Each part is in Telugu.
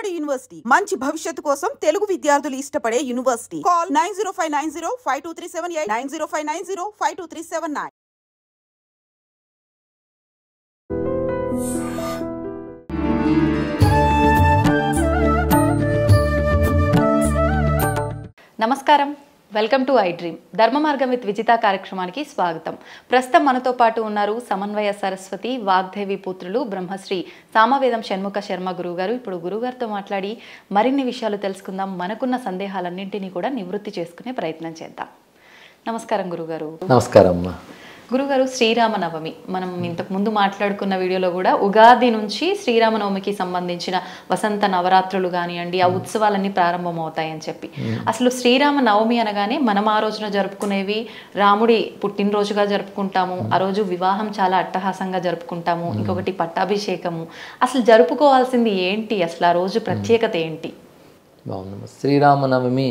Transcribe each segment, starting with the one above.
విజయవాడ యూనివర్సిటీ మంచి భవిష్యత్తు కోసం తెలుగు విద్యార్థులు ఇష్టపడే యూనివర్సిటీ. కాల్ 9059052378 9059052379. నమస్కారం, వెల్కమ్ టు ఐ డ్రీమ్. ధర్మ మార్గం విత్ విజిత కార్యక్రమానికి స్వాగతం. ప్రస్తుతం మనతో పాటు ఉన్నారు సమన్వయ సరస్వతి వాగ్దేవి పుత్రులు బ్రహ్మశ్రీ సామవేదం షణ్ముఖ శర్మ గురువుగారు. ఇప్పుడు గురుగారితో మాట్లాడి మరిన్ని విషయాలు తెలుసుకుందాం. మనకున్న సందేహాలన్నింటినీ కూడా నివృత్తి చేసుకునే ప్రయత్నం చేద్దాం. నమస్కారం గురుగారు. నమస్కారం అమ్మా. గురుగారు, శ్రీరామనవమి మనం ఇంతకు ముందు మాట్లాడుకున్న వీడియోలో కూడా ఉగాది నుంచి శ్రీరామనవమికి సంబంధించిన వసంత నవరాత్రులు కానివ్వండి, ఆ ఉత్సవాలన్నీ ప్రారంభమవుతాయని చెప్పి, అసలు శ్రీరామనవమి అనగానే మనం ఆ రోజున జరుపుకునేవి రాముడి పుట్టినరోజుగా జరుపుకుంటాము. ఆ రోజు వివాహం చాలా అట్టహాసంగా జరుపుకుంటాము. ఇంకొకటి పట్టాభిషేకము. అసలు జరుపుకోవాల్సింది ఏంటి? అసలు ఆ రోజు ప్రత్యేకత ఏంటి? బాగుందమ్మా. శ్రీరామనవమి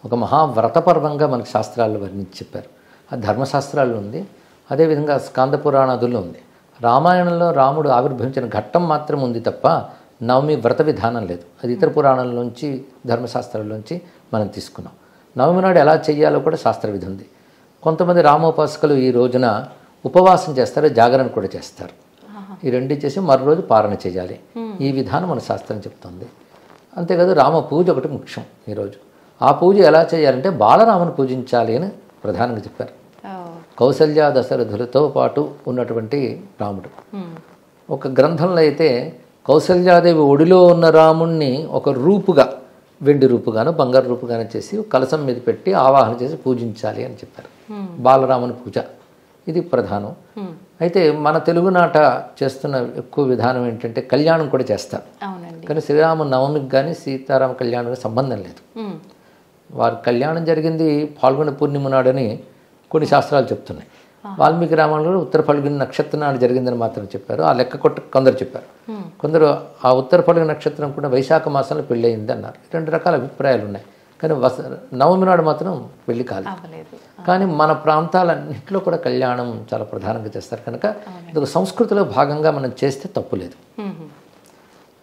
ఒక మహావ్రత పర్వంగా మనకు శాస్త్రాల్లో వర్ణించి చెప్పారు. ఆ ధర్మశాస్త్రాల్లో ఉంది, అదేవిధంగా స్కాంద పురాణాదుల్లో ఉంది. రామాయణంలో రాముడు ఆవిర్భవించిన ఘట్టం మాత్రం ఉంది తప్ప నవమి వ్రత విధానం లేదు. అది ఇతర పురాణాల్లోంచి ధర్మశాస్త్రాల్లోంచి మనం తీసుకున్నాం. నవమి నాడు ఎలా చేయాలో కూడా శాస్త్ర విధి ఉంది. కొంతమంది రామోపాసకులు ఈ రోజున ఉపవాసం చేస్తారు, జాగరణ కూడా చేస్తారు. ఈ రెండు చేసి మరో రోజు పారణ చేయాలి. ఈ విధానం మన శాస్త్రం చెప్తుంది. అంతేకాదు రామ పూజ ఒకటి ముఖ్యం ఈరోజు. ఆ పూజ ఎలా చేయాలంటే బాలరాముని పూజించాలి అని ప్రధానంగా చెప్పారు. కౌసల్య దశరథులతో పాటు ఉన్నటువంటి రాముడు. ఒక గ్రంథంలో అయితే కౌసల్యాదేవి ఒడిలో ఉన్న రాముణ్ణి ఒక రూపుగా, వెండి రూపుగాను బంగారు రూపుగాను చేసి కలశం మీద పెట్టి ఆవాహన చేసి పూజించాలి అని చెప్పారు. బాలరాముని పూజ ఇది ప్రధానం. అయితే మన తెలుగునాట చేస్తున్న ఎక్కువ విధానం ఏంటంటే కళ్యాణం కూడా చేస్తారు. కానీ శ్రీరామ నవమికి కానీ సీతారామ కళ్యాణానికి సంబంధం లేదు. వారి కళ్యాణం జరిగింది పాల్గొన పూర్ణిమ నాడని కొన్ని శాస్త్రాలు చెప్తున్నాయి. వాల్మీకి రామాయణంలో ఉత్తర ఫల్గుని నక్షత్రం నాడు జరిగిందని మాత్రం చెప్పారు. ఆ లెక్క కొట్ట కొందరు చెప్పారు. కొందరు ఆ ఉత్తర ఫల్గుని నక్షత్రం కూడా వైశాఖ మాసంలో పెళ్ళి అయింది అన్నారు. రెండు రకాల అభిప్రాయాలు ఉన్నాయి. కానీ నవమి నాడు మాత్రం పెళ్లి కాలేదు. కానీ మన ప్రాంతాలన్నింటిలో కూడా కళ్యాణం చాలా ప్రధానంగా చేస్తారు కనుక ఇది ఒక సంస్కృతిలో భాగంగా మనం చేస్తే తప్పు లేదు.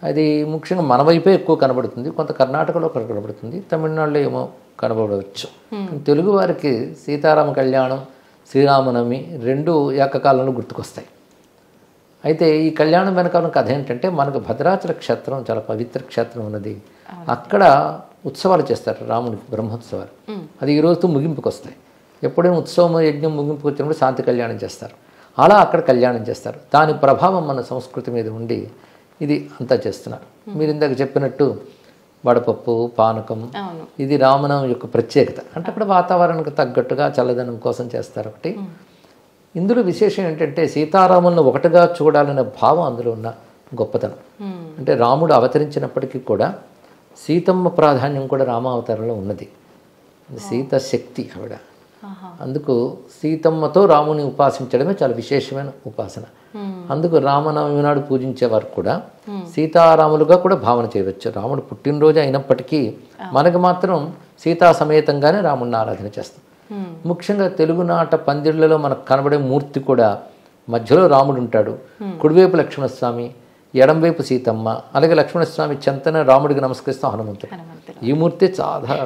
అది ముఖ్యంగా మన వైపే ఎక్కువ కనబడుతుంది. కొంత కర్ణాటకలో కనబడుతుంది, తమిళనాడులో ఏమో కనబడవచ్చు. తెలుగు వారికి సీతారామ కళ్యాణం, శ్రీరామనవమి రెండు ఏకకాలంలో గుర్తుకొస్తాయి. అయితే ఈ కళ్యాణం వెనకాల కథ ఏంటంటే, మనకు భద్రాచల క్షేత్రం చాలా పవిత్ర క్షేత్రం ఉన్నది. అక్కడ ఉత్సవాలు చేస్తారు, రాముడికి బ్రహ్మోత్సవాలు. అది ఈ రోజుతో ముగింపుకు వస్తాయి. ఎప్పుడైనా ఉత్సవం యజ్ఞం ముగింపుకు వచ్చినప్పుడు శాంతి కళ్యాణం చేస్తారు. అలా అక్కడ కళ్యాణం చేస్తారు. దాని ప్రభావం మన సంస్కృతి మీద ఉండి ఇది అంతా చేస్తున్నారు. మీరు ఇందాక చెప్పినట్టు వడపప్పు, పానకం, ఇది రామనవమి యొక్క ప్రత్యేకత. అంటే అక్కడ వాతావరణానికి తగ్గట్టుగా చల్లదనం కోసం చేస్తారు. ఒకటి ఇందులో విశేషం ఏంటంటే సీతారాములను ఒకటిగా చూడాలనే భావం అందులో ఉన్న గొప్పతనం. అంటే రాముడు అవతరించినప్పటికీ కూడా సీతమ్మ ప్రాధాన్యం కూడా రామావతారంలో ఉన్నది. సీత శక్తి ఆవిడ. అందుకు సీతమ్మతో రాముని ఉపాసించడమే చాలా విశేషమైన ఉపాసన. అందుకు రామనవమి నాడు పూజించేవారు కూడా సీతారాములుగా కూడా భావన చేయవచ్చు. రాముడు పుట్టినరోజు అయినప్పటికీ మనకు మాత్రం సీతా సమేతంగానే రాముడిని ఆరాధన చేస్తాం. ముఖ్యంగా తెలుగునాట పందిళ్లలో మనకు కనబడే మూర్తి కూడా మధ్యలో రాముడు ఉంటాడు, కుడివైపు లక్ష్మణస్వామి, ఎడంవైపు సీతమ్మ, అలాగే లక్ష్మణస్వామి చెంతన రాముడికి నమస్కరిస్తాం హనుమంతుడు. ఈ మూర్తి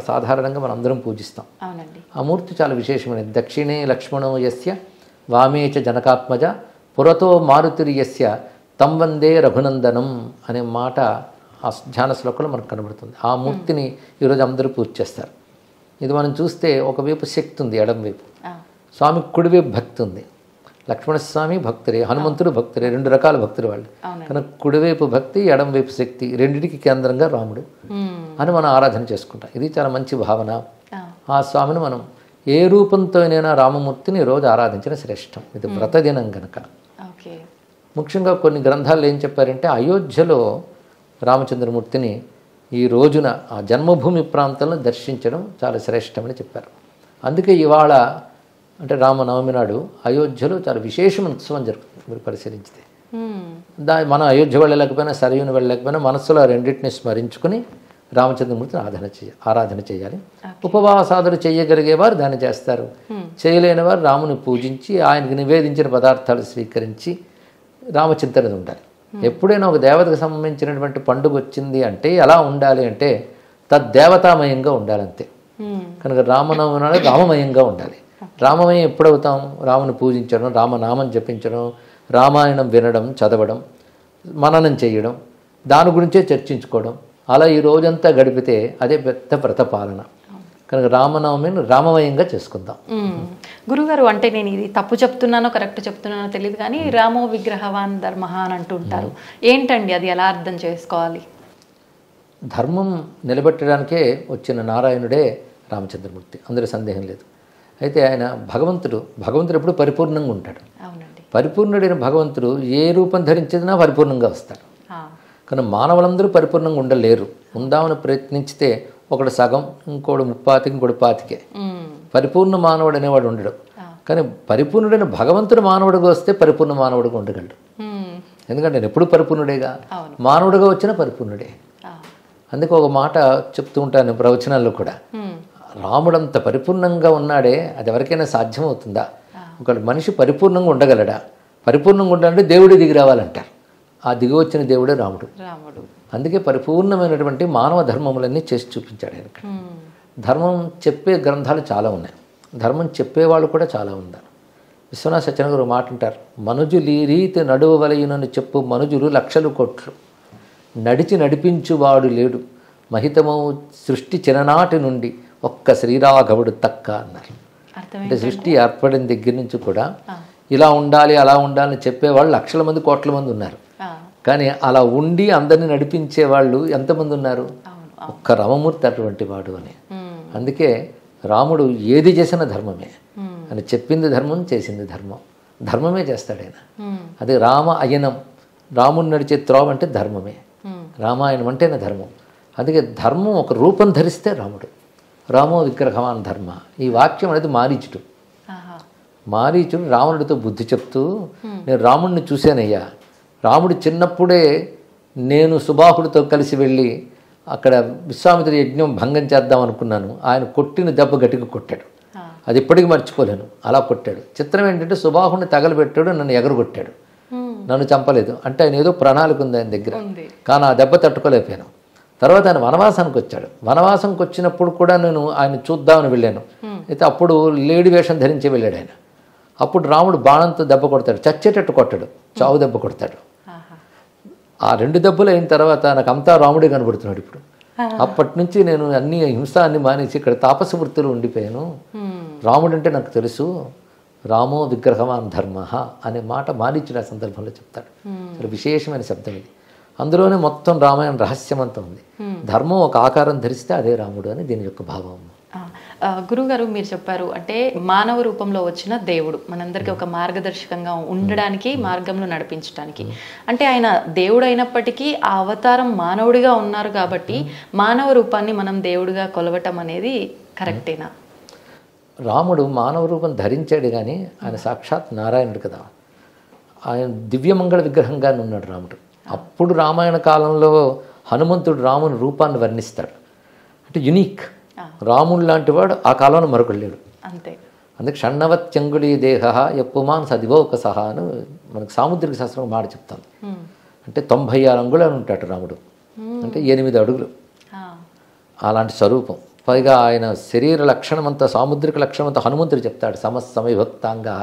సాధారణంగా మనం అందరం పూజిస్తాం. ఆ మూర్తి చాలా విశేషమైనది. దక్షిణే లక్ష్మణో యస్య వామే చ జనకాత్మజ పురతో మారుతిరి యస్య తం వందే రఘునందనం అనే మాట ఆ ధ్యాన శ్లోకంలో మనకు కనబడుతుంది. ఆ మూర్తిని ఈరోజు అందరూ పూజ చేస్తారు. ఇది మనం చూస్తే ఒకవైపు శక్తి ఉంది, ఎడంవైపు స్వామి కుడివైపు భక్తి ఉంది. లక్ష్మణస్వామి భక్తుడే, హనుమంతుడు భక్తుడే, రెండు రకాల భక్తులు వాళ్ళు. కనుక కుడివైపు భక్తి, ఎడంవైపు శక్తి, రెండింటికి కేంద్రంగా రాముడు అని మనం ఆరాధన చేసుకుంటాం. ఇది చాలా మంచి భావన. ఆ స్వామిని మనం ఏ రూపంతోనైనా రామమూర్తిని రోజు ఆరాధించిన శ్రేష్టం. ఇది వ్రతదినం కనుక. ముఖ్యంగా కొన్ని గ్రంథాల్లో ఏం చెప్పారంటే అయోధ్యలో రామచంద్రమూర్తిని ఈ రోజున ఆ జన్మభూమి ప్రాంతంలో దర్శించడం చాలా శ్రేష్టమని చెప్పారు. అందుకే ఇవాళ అంటే రామనవమి నాడు అయోధ్యలో చాలా విశేషమైన ఉత్సవం జరుగుతుంది. మీరు పరిశీలించితే మనం అయోధ్య వెళ్ళలేకపోయినా, సరయుని వెళ్ళలేకపోయినా మనస్సులో రెండింటిని స్మరించుకుని రామచంద్రమూర్తిని ఆరాధన చేయాలి. ఉపవాసాదులు చేయగలిగేవారు దాన్ని చేస్తారు. చేయలేని వారు రాముని పూజించి ఆయనకు నివేదించిన పదార్థాలు స్వీకరించి రామచింతన ఉండాలి. ఎప్పుడైనా ఒక దేవతకు సంబంధించినటువంటి పండుగ వచ్చింది అంటే ఎలా ఉండాలి అంటే తద్దేవతామయంగా ఉండాలంతే. కనుక రామనవమి నాడు రామమయంగా ఉండాలి. రామమయం ఎప్పుడవుతాం? రాముని పూజించడం, రామనామం జపించడం, రామాయణం వినడం, చదవడం, మననం చేయడం, దాని గురించే చర్చించుకోవడం, అలా ఈ రోజంతా గడిపితే అదే పెద్ద వ్రతపాలన. కనుక రామనవమిని రామమయంగా చేసుకుందాం. గురుగారు, అంటే నేను ఇది తప్పు చెప్తున్నానో కరెక్ట్ చెప్తున్నానో తెలియదు కానీ రామో విగ్రహవాన్ ధర్మ అని అంటుంటారు. ఏంటండి అది, ఎలా అర్థం చేసుకోవాలి? ధర్మం నిలబెట్టడానికే వచ్చిన నారాయణుడే రామచంద్రమూర్తి, అందులో సందేహం లేదు. అయితే ఆయన భగవంతుడు ఎప్పుడు పరిపూర్ణంగా ఉంటాడు. అవునండి. పరిపూర్ణుడైన భగవంతుడు ఏ రూపం ధరించినా పరిపూర్ణంగా వస్తాడు. కానీ మానవులందరూ పరిపూర్ణంగా ఉండలేరు. ఉందామని ప్రయత్నించితే ఒకడు సగం, ఇంకోడు 30, ఇంకోడు 25. పరిపూర్ణ మానవుడు అనేవాడు ఉండడు. కానీ పరిపూర్ణుడైన భగవంతుడు మానవుడిగా వస్తే పరిపూర్ణ మానవుడిగా ఉండగలడు. ఎందుకంటే నేను ఎప్పుడు పరిపూర్ణుడేగా, మానవుడిగా వచ్చిన పరిపూర్ణుడే. అందుకే ఒక మాట చెప్తూ ఉంటాను ప్రవచనాల్లో కూడా, రాముడంత పరిపూర్ణంగా ఉన్నాడే, అది ఎవరికైనా సాధ్యమవుతుందా? ఒక మనిషి పరిపూర్ణంగా ఉండగలడా? పరిపూర్ణంగా ఉండాలంటే దేవుడే దిగి రావాలంటారు. ఆ దిగి వచ్చిన దేవుడే రాముడు. అందుకే పరిపూర్ణమైనటువంటి మానవ ధర్మములన్నీ చేసి చూపించాడు ఆయన. ధర్మం చెప్పే గ్రంథాలు చాలా ఉన్నాయి, ధర్మం చెప్పేవాళ్ళు కూడా చాలా ఉన్నారు. విశ్వనాథ సత్యనారాయణ గారు మాట అంటారు, మనుజులు ఈ రీతి నడువవలయునని చెప్పు మనుజులు లక్షలు కోట్లు, నడిచి నడిపించువాడు లేడు, మహితము సృష్టి చిరనాటి నుండి ఒక్క శ్రీరాఘవుడు తక్క అన్నారు. అంటే సృష్టి ఏర్పడిన దగ్గర నుంచి కూడా ఇలా ఉండాలి అలా ఉండాలని చెప్పేవాళ్ళు లక్షల మంది, కోట్ల మంది ఉన్నారు. కానీ అలా ఉండి అందరినీ నడిపించే వాళ్ళు ఎంతమంది ఉన్నారు? ఒక్క రామమూర్తి అటువంటి వాడు అని. అందుకే రాముడు ఏది చేసిన ధర్మమే అని, చెప్పింది ధర్మం, చేసింది ధర్మం, ధర్మమే చేస్తాడు ఆయన. అదే రామ అయనం, రాముడు నడిచే త్రోవ అంటే ధర్మమే, రామాయణం అంటేనే ధర్మం. అందుకే ధర్మం ఒక రూపం ధరిస్తే రాముడు. రామో విగ్రహవాన్ ధర్మ, ఈ వాక్యం అనేది మారీచుడు రావణుడితో బుద్ధి చెప్తూ, నేను రాముడిని చూశానయ్యా, రాముడు చిన్నప్పుడే నేను సుబాహుడితో కలిసి వెళ్ళి అక్కడ విశ్వామిత్ర యజ్ఞం భంగం చేద్దాం అనుకున్నాను, ఆయన కొట్టిన దెబ్బ గట్టిగా కొట్టాడు, అది ఇప్పటికీ మర్చిపోలేను, అలా కొట్టాడు. చిత్రం ఏంటంటే సుబాహుడిని తగలబెట్టాడు, నన్ను ఎగరగొట్టాడు, నన్ను చంపలేదు. అంటే ఆయన ఏదో ప్రణాళిక ఉంది ఆయన దగ్గర, కానీ ఆ దెబ్బ తట్టుకోలేకపోయాను. తర్వాత ఆయన వనవాసానికి వచ్చాడు. వనవాసానికి వచ్చినప్పుడు కూడా నేను ఆయన చూద్దామని వెళ్ళాను. అయితే అప్పుడు లేడి వేషం ధరించి వెళ్ళాడు ఆయన. అప్పుడు రాముడు బాణంతో దెబ్బ కొడతాడు, చచ్చేటట్టు కొట్టాడు, చావు దెబ్బ కొడతాడు. ఆ 2 దెబ్బలు అయిన తర్వాత నాకు అంతా రాముడే కనబడుతున్నాడు ఇప్పుడు. అప్పటి నుంచి నేను అన్ని హింస అన్ని మానేసి ఇక్కడ తాపస వృత్తులు ఉండిపోయాను. రాముడు అంటే నాకు తెలుసు, రామో విగ్రహవాన్ ధర్మ అనే మాట మారీచుడు ఆ సందర్భంలో చెప్తాడు. చాలా విశేషమైన శబ్దం ఇది. అందులోనే మొత్తం రామాయణ రహస్యమంతా ఉంది. ధర్మం ఒక ఆకారం ధరిస్తే అదే రాముడు అని దీని యొక్క భావం. గురుగారు, మీరు చెప్పారు అంటే మానవ రూపంలో వచ్చిన దేవుడు మనందరికీ ఒక మార్గదర్శకంగా ఉండడానికి, మార్గంలో నడిపించడానికి. అంటే ఆయన దేవుడు అయినప్పటికీ ఆ అవతారం మానవుడిగా ఉన్నారు కాబట్టి మానవ రూపాన్ని మనం దేవుడిగా కొలవటం అనేది కరెక్టేనా? రాముడు మానవ రూపం ధరించాడు కానీ ఆయన సాక్షాత్ నారాయణుడు కదా. ఆయన దివ్యమంగళ విగ్రహంగానే ఉన్నాడు రాముడు. అప్పుడు రామాయణ కాలంలో హనుమంతుడు రాముని రూపాన్ని వర్ణిస్తాడు, అంటే యునీక్. రాముడు లాంటి వాడు ఆ కాలంలో మరొకడు లేడు. అంతే. అందుకే షణ్ణవత్యంగుళీ దేహ ఎప్పుమాన్ సదివో ఒక సహా అని మనకు సాముద్రిక శాస్త్రం మాట చెప్తాను. అంటే 96 అంగుళాలు ఉంటాడు రాముడు, అంటే 8 అడుగులు. అలాంటి స్వరూపం. పైగా ఆయన శరీర లక్షణం అంతా, సాముద్రిక లక్షణం అంతా హనుమంతుడు చెప్తాడు. సమవిభక్తాంగా,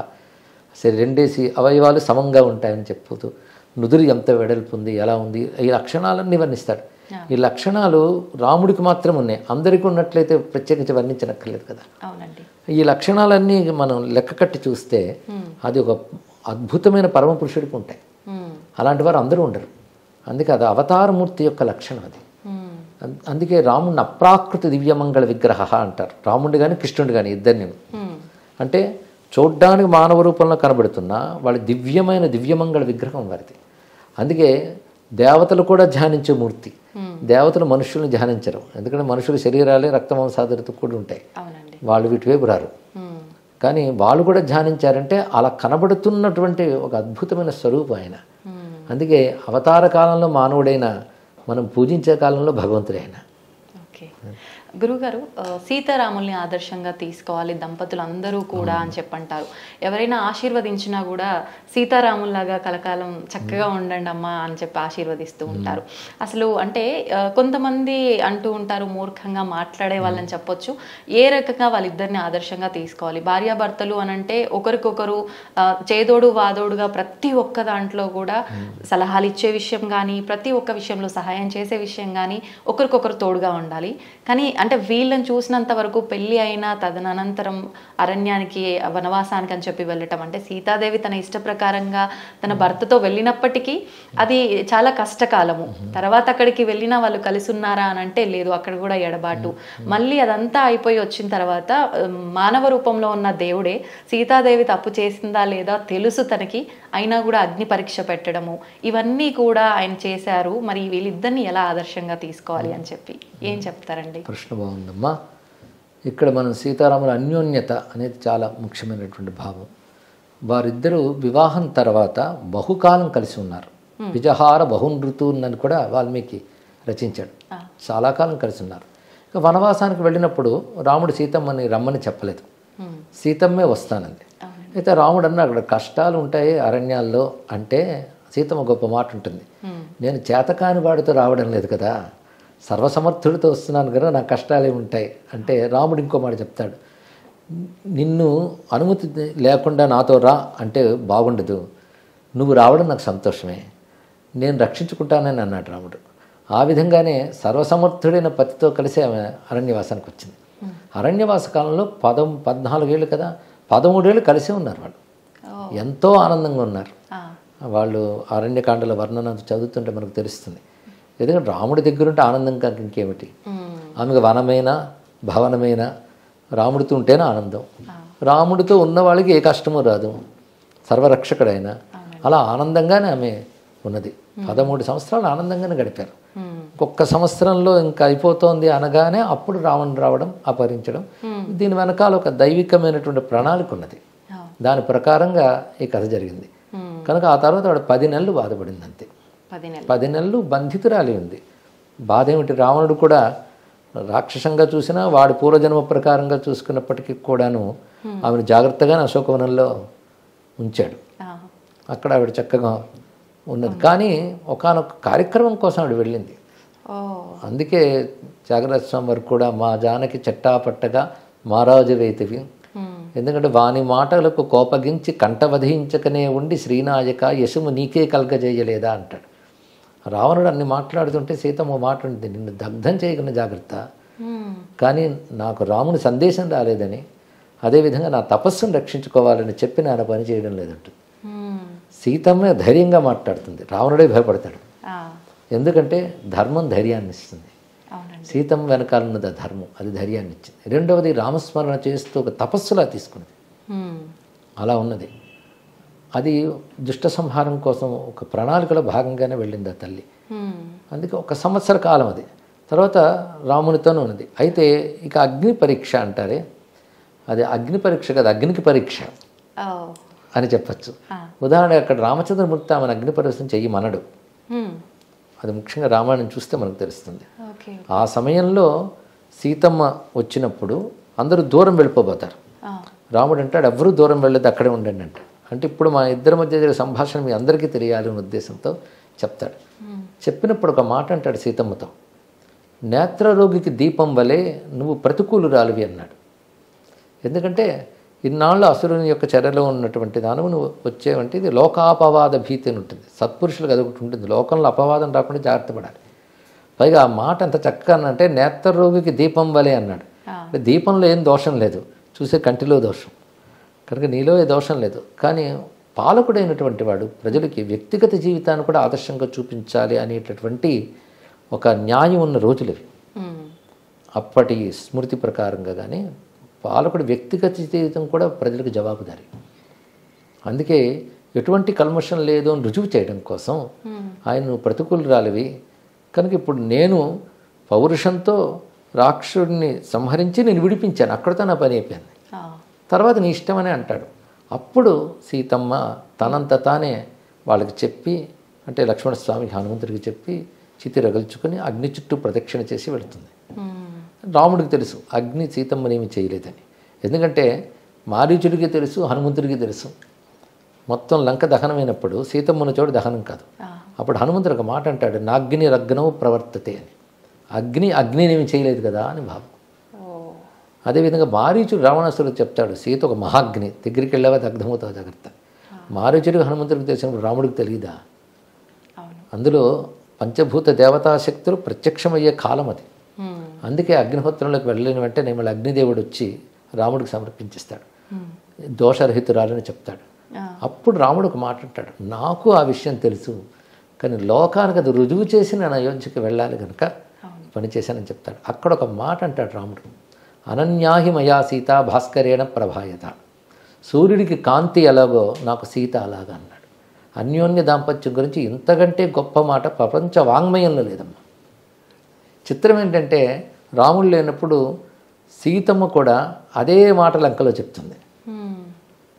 రెండేసి అవయవాలు సమంగా ఉంటాయని చెప్పుతూ నుదురు ఎంత వెడల్పు ఉంది, ఎలా ఉంది, ఈ లక్షణాలన్నీ వర్ణిస్తాడు. ఈ లక్షణాలు రాముడికి మాత్రం ఉన్నాయి, అందరికీ ఉన్నట్లయితే ప్రత్యేకించి వర్ణించనక్కర్లేదు కదా. ఈ లక్షణాలన్నీ మనం లెక్క కట్టి చూస్తే అది ఒక అద్భుతమైన పరమ పురుషుడికి ఉంటాయి. అలాంటి వారు అందరూ ఉండరు. అందుకే అది అవతారమూర్తి యొక్క లక్షణం అది. అందుకే రాముడిని అప్రాకృత దివ్యమంగళ విగ్రహ అంటారు. రాముడి కానీ కృష్ణుడు కానీ ఇద్దరిని. అంటే చూడ్డానికి మానవ రూపంలో కనబడుతున్నా వాళ్ళ దివ్యమైన దివ్యమంగళ విగ్రహం వారిది. అందుకే దేవతలు కూడా ధ్యానించే మూర్తి. దేవతలు మనుషులను ధ్యానించరు, ఎందుకంటే మనుషుల శరీరాలే రక్తమాంసాదులతో కూడా ఉంటాయి, వాళ్ళు వీటి వైపు రారు. కానీ వాళ్ళు కూడా ధ్యానించారంటే అలా కనబడుతున్నటువంటి ఒక అద్భుతమైన స్వరూపం ఆయన. అందుకే అవతార కాలంలో మానవుడైన, మనం పూజించే కాలంలో భగవంతుడైన. గురుగారు సీతారాముల్ని ఆదర్శంగా తీసుకోవాలి దంపతులు అందరూ కూడా అని చెప్పంటారు. ఎవరైనా ఆశీర్వదించినా కూడా సీతారాముల్లాగా కలకాలం చక్కగా ఉండండి అమ్మా అని చెప్పి ఆశీర్వదిస్తూ ఉంటారు. అసలు అంటే కొంతమంది అంటూ ఉంటారు, మూర్ఖంగా మాట్లాడే వాళ్ళని చెప్పొచ్చు, ఏ రకంగా వాళ్ళిద్దరిని ఆదర్శంగా తీసుకోవాలి. భార్యాభర్తలు అని అంటే ఒకరికొకరు చేదోడు వాదోడుగా ప్రతి ఒక్క దాంట్లో కూడా సలహాలు ఇచ్చే విషయం కానీ, ప్రతి ఒక్క విషయంలో సహాయం చేసే విషయం కానీ ఒకరికొకరు తోడుగా ఉండాలి. కానీ అంటే వీళ్ళని చూసినంత వరకు పెళ్లి అయినా తదనంతరం అరణ్యానికి వనవాసానికి అని చెప్పి వెళ్ళటం అంటే సీతాదేవి తన ఇష్ట ప్రకారంగా తన భర్తతో వెళ్ళినప్పటికీ అది చాలా కష్టకాలము. తర్వాత అక్కడికి వెళ్ళినా వాళ్ళు కలిసి ఉన్నారా అని అంటే లేదు, అక్కడ కూడా ఎడబాటు. మళ్ళీ అదంతా అయిపోయి వచ్చిన తర్వాత మానవ రూపంలో ఉన్న దేవుడే సీతాదేవి తప్పు చేసిందా లేదా తెలుసు తనకి, అయినా కూడా అగ్ని పరీక్ష పెట్టడము ఇవన్నీ కూడా ఆయన చేశారు. మరి వీళ్ళిద్దరిని ఎలా ఆదర్శంగా తీసుకోవాలి అని చెప్పి ఏం చెప్తారండి? ప్రశ్న బాగుందమ్మా. ఇక్కడ మనం సీతారాముల అన్యోన్యత అనేది చాలా ముఖ్యమైనటువంటి భావం. వారిద్దరూ వివాహం తర్వాత బహుకాలం కలిసి ఉన్నారు. విజహార బహునృతున్ అని కూడా వాల్మీకి రచించాడు. చాలా కాలం కలిసి ఉన్నారు. ఇక వనవాసానికి వెళ్ళినప్పుడు రాముడు సీతమ్మని రమ్మని చెప్పలేదు, సీతమ్మే వస్తానంది. అయితే రాముడు అన్న అక్కడ కష్టాలు ఉంటాయి అరణ్యాల్లో అంటే సీతమ్మ గొప్ప మాట ఉంటుంది, నేను చేతకాని వాడితో రావడం లేదు కదా, సర్వసమర్థుడితో వస్తున్నాను కదా, నాకు కష్టాలే ఉంటాయి అంటే రాముడు ఇంకో మాట చెప్తాడు, నిన్ను అనుమతి లేకుండా నాతో రా అంటే బాగుండదు, నువ్వు రావడం నాకు సంతోషమే, నేను రక్షించుకుంటానని అన్నాడు రాముడు. ఆ విధంగానే సర్వసమర్థుడైన పతితో కలిసి ఆమె అరణ్యవాసానికి వచ్చింది. అరణ్యవాస కాలంలో 14 ఏళ్ళు కదా, 13 ఏళ్ళు కలిసే ఉన్నారు వాళ్ళు. ఎంతో ఆనందంగా ఉన్నారు వాళ్ళు. అరణ్యకాండల వర్ణన చదువుతుంటే మనకు తెలుస్తుంది. ఎందుకంటే రాముడి దగ్గరుంటే ఆనందం కాక ఇంకేమిటి. ఆమెకు వనమైన భవనమైన రాముడితో ఉంటేనే ఆనందం. రాముడితో ఉన్న వాళ్ళకి ఏ కష్టమూ రాదు, సర్వరక్షకుడైన. అలా ఆనందంగానే ఆమె ఉన్నది. 13 సంవత్సరాలు ఆనందంగానే గడిపారు. ఒక్క సంవత్సరంలో ఇంకా అయిపోతోంది అనగానే అప్పుడు రావణుడు రావడం, అపహరించడం. దీని వెనకాల ఒక దైవికమైనటువంటి ప్రణాళిక ఉన్నది. దాని ప్రకారంగా ఈ కథ జరిగింది. కనుక ఆ తర్వాత వాడు 10 నెలలు బాధపడింది అంతే. 10 నెలలు బంధితురాలి ఉంది. బాధ ఏమిటి, రావణుడు కూడా రాక్షసంగా చూసినా వాడి పూర్వజన్మ ప్రకారంగా చూసుకున్నప్పటికీ కూడాను ఆమెను జాగ్రత్తగానే అశోకవనంలో ఉంచాడు. అక్కడ ఆవిడ చక్కగా ఉన్నది. కానీ ఒకానొక కార్యక్రమం కోసం ఆవిడ వెళ్ళింది. అందుకే త్యాగరాజ స్వామి వారు కూడా మా జానకి చెట్టాపట్టగా మారాజు వేతివి, ఎందుకంటే వాని మాటలకు కోపగించి కంటవధించకనే ఉండి శ్రీనాయక యశము నీకే కలగజేయలేదా అంటాడు. రావణుడు అన్ని మాట్లాడుతుంటే సీతమ్మ మాట ఉంటుంది, నిన్ను దగ్ధం చేయకుండా జాగ్రత్త, కానీ నాకు రాముని సందేశం రాలేదని, అదేవిధంగా నా తపస్సును రక్షించుకోవాలని చెప్పి నా పని చేయడం లేదంటుంది. సీతమ్మ ధైర్యంగా మాట్లాడుతుంది, రావణుడే భయపడతాడు. ఎందుకంటే ధర్మం ధైర్యాన్ని ఇస్తుంది. సీతమ్మ వెనకాలన్నది ధర్మం, అది ధైర్యాన్ని ఇచ్చింది. రెండవది రామస్మరణ చేస్తూ ఒక తపస్సులా తీసుకున్నది. అలా ఉన్నది. అది దుష్ట సంహారం కోసం ఒక ప్రణాళికలో భాగంగానే వెళ్ళింది ఆ తల్లి. అందుకే 1 సంవత్సర కాలం అది. తర్వాత రామునితోనే ఉన్నది. అయితే ఇక అగ్ని పరీక్ష అంటారే, అది అగ్ని పరీక్ష కాదు, అగ్నికి పరీక్ష అని చెప్పచ్చు. ఉదాహరణగా అక్కడ రామచంద్రమూర్తి ఆమెను అగ్ని పరీక్ష చెయ్యమనడు. అది ముఖ్యంగా రామాయణం చూస్తే మనకు తెలుస్తుంది. ఆ సమయంలో సీతమ్మ వచ్చినప్పుడు అందరూ దూరం వెళ్ళిపోతారు. రాముడు అంటాడు ఎవరూ దూరం వెళ్ళదు, అక్కడే ఉండండి అంటాడు. అంటే ఇప్పుడు మా ఇద్దరి మధ్య జరిగే సంభాషణ మీ అందరికీ తెలియాలి అనే ఉద్దేశంతో చెప్తాడు. చెప్పినప్పుడు ఒక మాట అంటాడు సీతమ్మతో, నేత్రరోగికి దీపం వలె నువ్వు ప్రతికూలురాలివి అన్నాడు. ఎందుకంటే ఇన్నాళ్ళు అసురుని యొక్క చర్యలో ఉన్నటువంటి దానవు నువ్వు వచ్చేవంటే ఇది లోకాపవాద భీతి అని ఉంటుంది. సత్పురుషులకు అది ఒకటి ఉంటుంది, లోకంలో అపవాదం రాకుండా జాగ్రత్త పడాలి. పైగా ఆ మాట అంత చక్కగా అంటే నేత్రరోగికి దీపం వలె అన్నాడు. అంటే దీపంలో ఏం దోషం లేదు, చూసే కంటిలో దోషం, కనుక నీలో ఏ దోషం లేదు. కానీ పాలకుడైనటువంటి వాడు ప్రజలకి వ్యక్తిగత జీవితాన్ని కూడా ఆదర్శంగా చూపించాలి అనేటటువంటి ఒక న్యాయం ఉన్న రోజులు ఇవి. అప్పటి స్మృతి ప్రకారంగా కానీ పాలకుడి వ్యక్తిగత జీవితం కూడా ప్రజలకు జవాబుదారి. అందుకే ఎటువంటి కల్మషం లేదు అని రుజువు చేయడం కోసం ఆయన ప్రతికూలురాలివి కనుక ఇప్పుడు నేను పౌరుషంతో రాక్షసుడిని సంహరించి నేను విడిపించాను, అక్కడితో నా పని అయిపోయింది, తర్వాత నీ ఇష్టమనే అంటాడు. అప్పుడు సీతమ్మ తనంత తానే వాళ్ళకి చెప్పి, అంటే లక్ష్మణస్వామి హనుమంతుడికి చెప్పి చితి రగుల్చుకొని అగ్ని చుట్టూ ప్రదక్షిణ చేసి వెళుతుంది. రాముడికి తెలుసు అగ్ని సీతమ్మనేమి చేయలేదని. ఎందుకంటే మారీచుడికి తెలుసు, హనుమంతుడికి తెలుసు. మొత్తం లంక దహనమైనప్పుడు సీతమ్మన చోటు దహనం కాదు. అప్పుడు హనుమంతుడు ఒక మాట అంటాడు, నాగ్ని రగ్నవు ప్రవర్తతే అని. అగ్నినేమి చేయలేదు కదా అని భావం. అదేవిధంగా మారీచుడు రావణాసురుడు చెప్తాడు, సీత ఒక మహాగ్ని, దగ్గరికి వెళ్ళావా దగ్ధమవుతావు జాగ్రత్త. మారీచుడికి హనుమంతుడికి తెలిసినప్పుడు రాముడికి తెలియదా? అందులో పంచభూత దేవతాశక్తులు ప్రత్యక్షమయ్యే కాలం అది. అందుకే అగ్నిహోత్రంలోకి వెళ్ళలేని వెంటనే మళ్ళీ అగ్నిదేవుడు వచ్చి రాముడికి సమర్పించిస్తాడు, దోషరహితురాలని చెప్తాడు. అప్పుడు రాముడు ఒక మాట అంటాడు, నాకు ఆ విషయం తెలుసు, కానీ లోకానికి అది రుజువు చేసి నేను అయోధ్యకి వెళ్ళాలి కనుక పని చేశానని చెప్తాడు. అక్కడ ఒక మాట అంటాడు రాముడు, అనన్యాహి మయా సీత భాస్కరేణ ప్రభాయత. సూర్యుడికి కాంతి ఎలాగో నాకు సీత అలాగా అన్నాడు. అన్యోన్య దాంపత్యం గురించి ఇంతకంటే గొప్ప మాట ప్రపంచ వాంగ్మయంలో లేదమ్మా. చిత్రం ఏంటంటే రాముడు లేనప్పుడు సీతమ్మ కూడా అదే మాట లంకలో చెప్తుంది,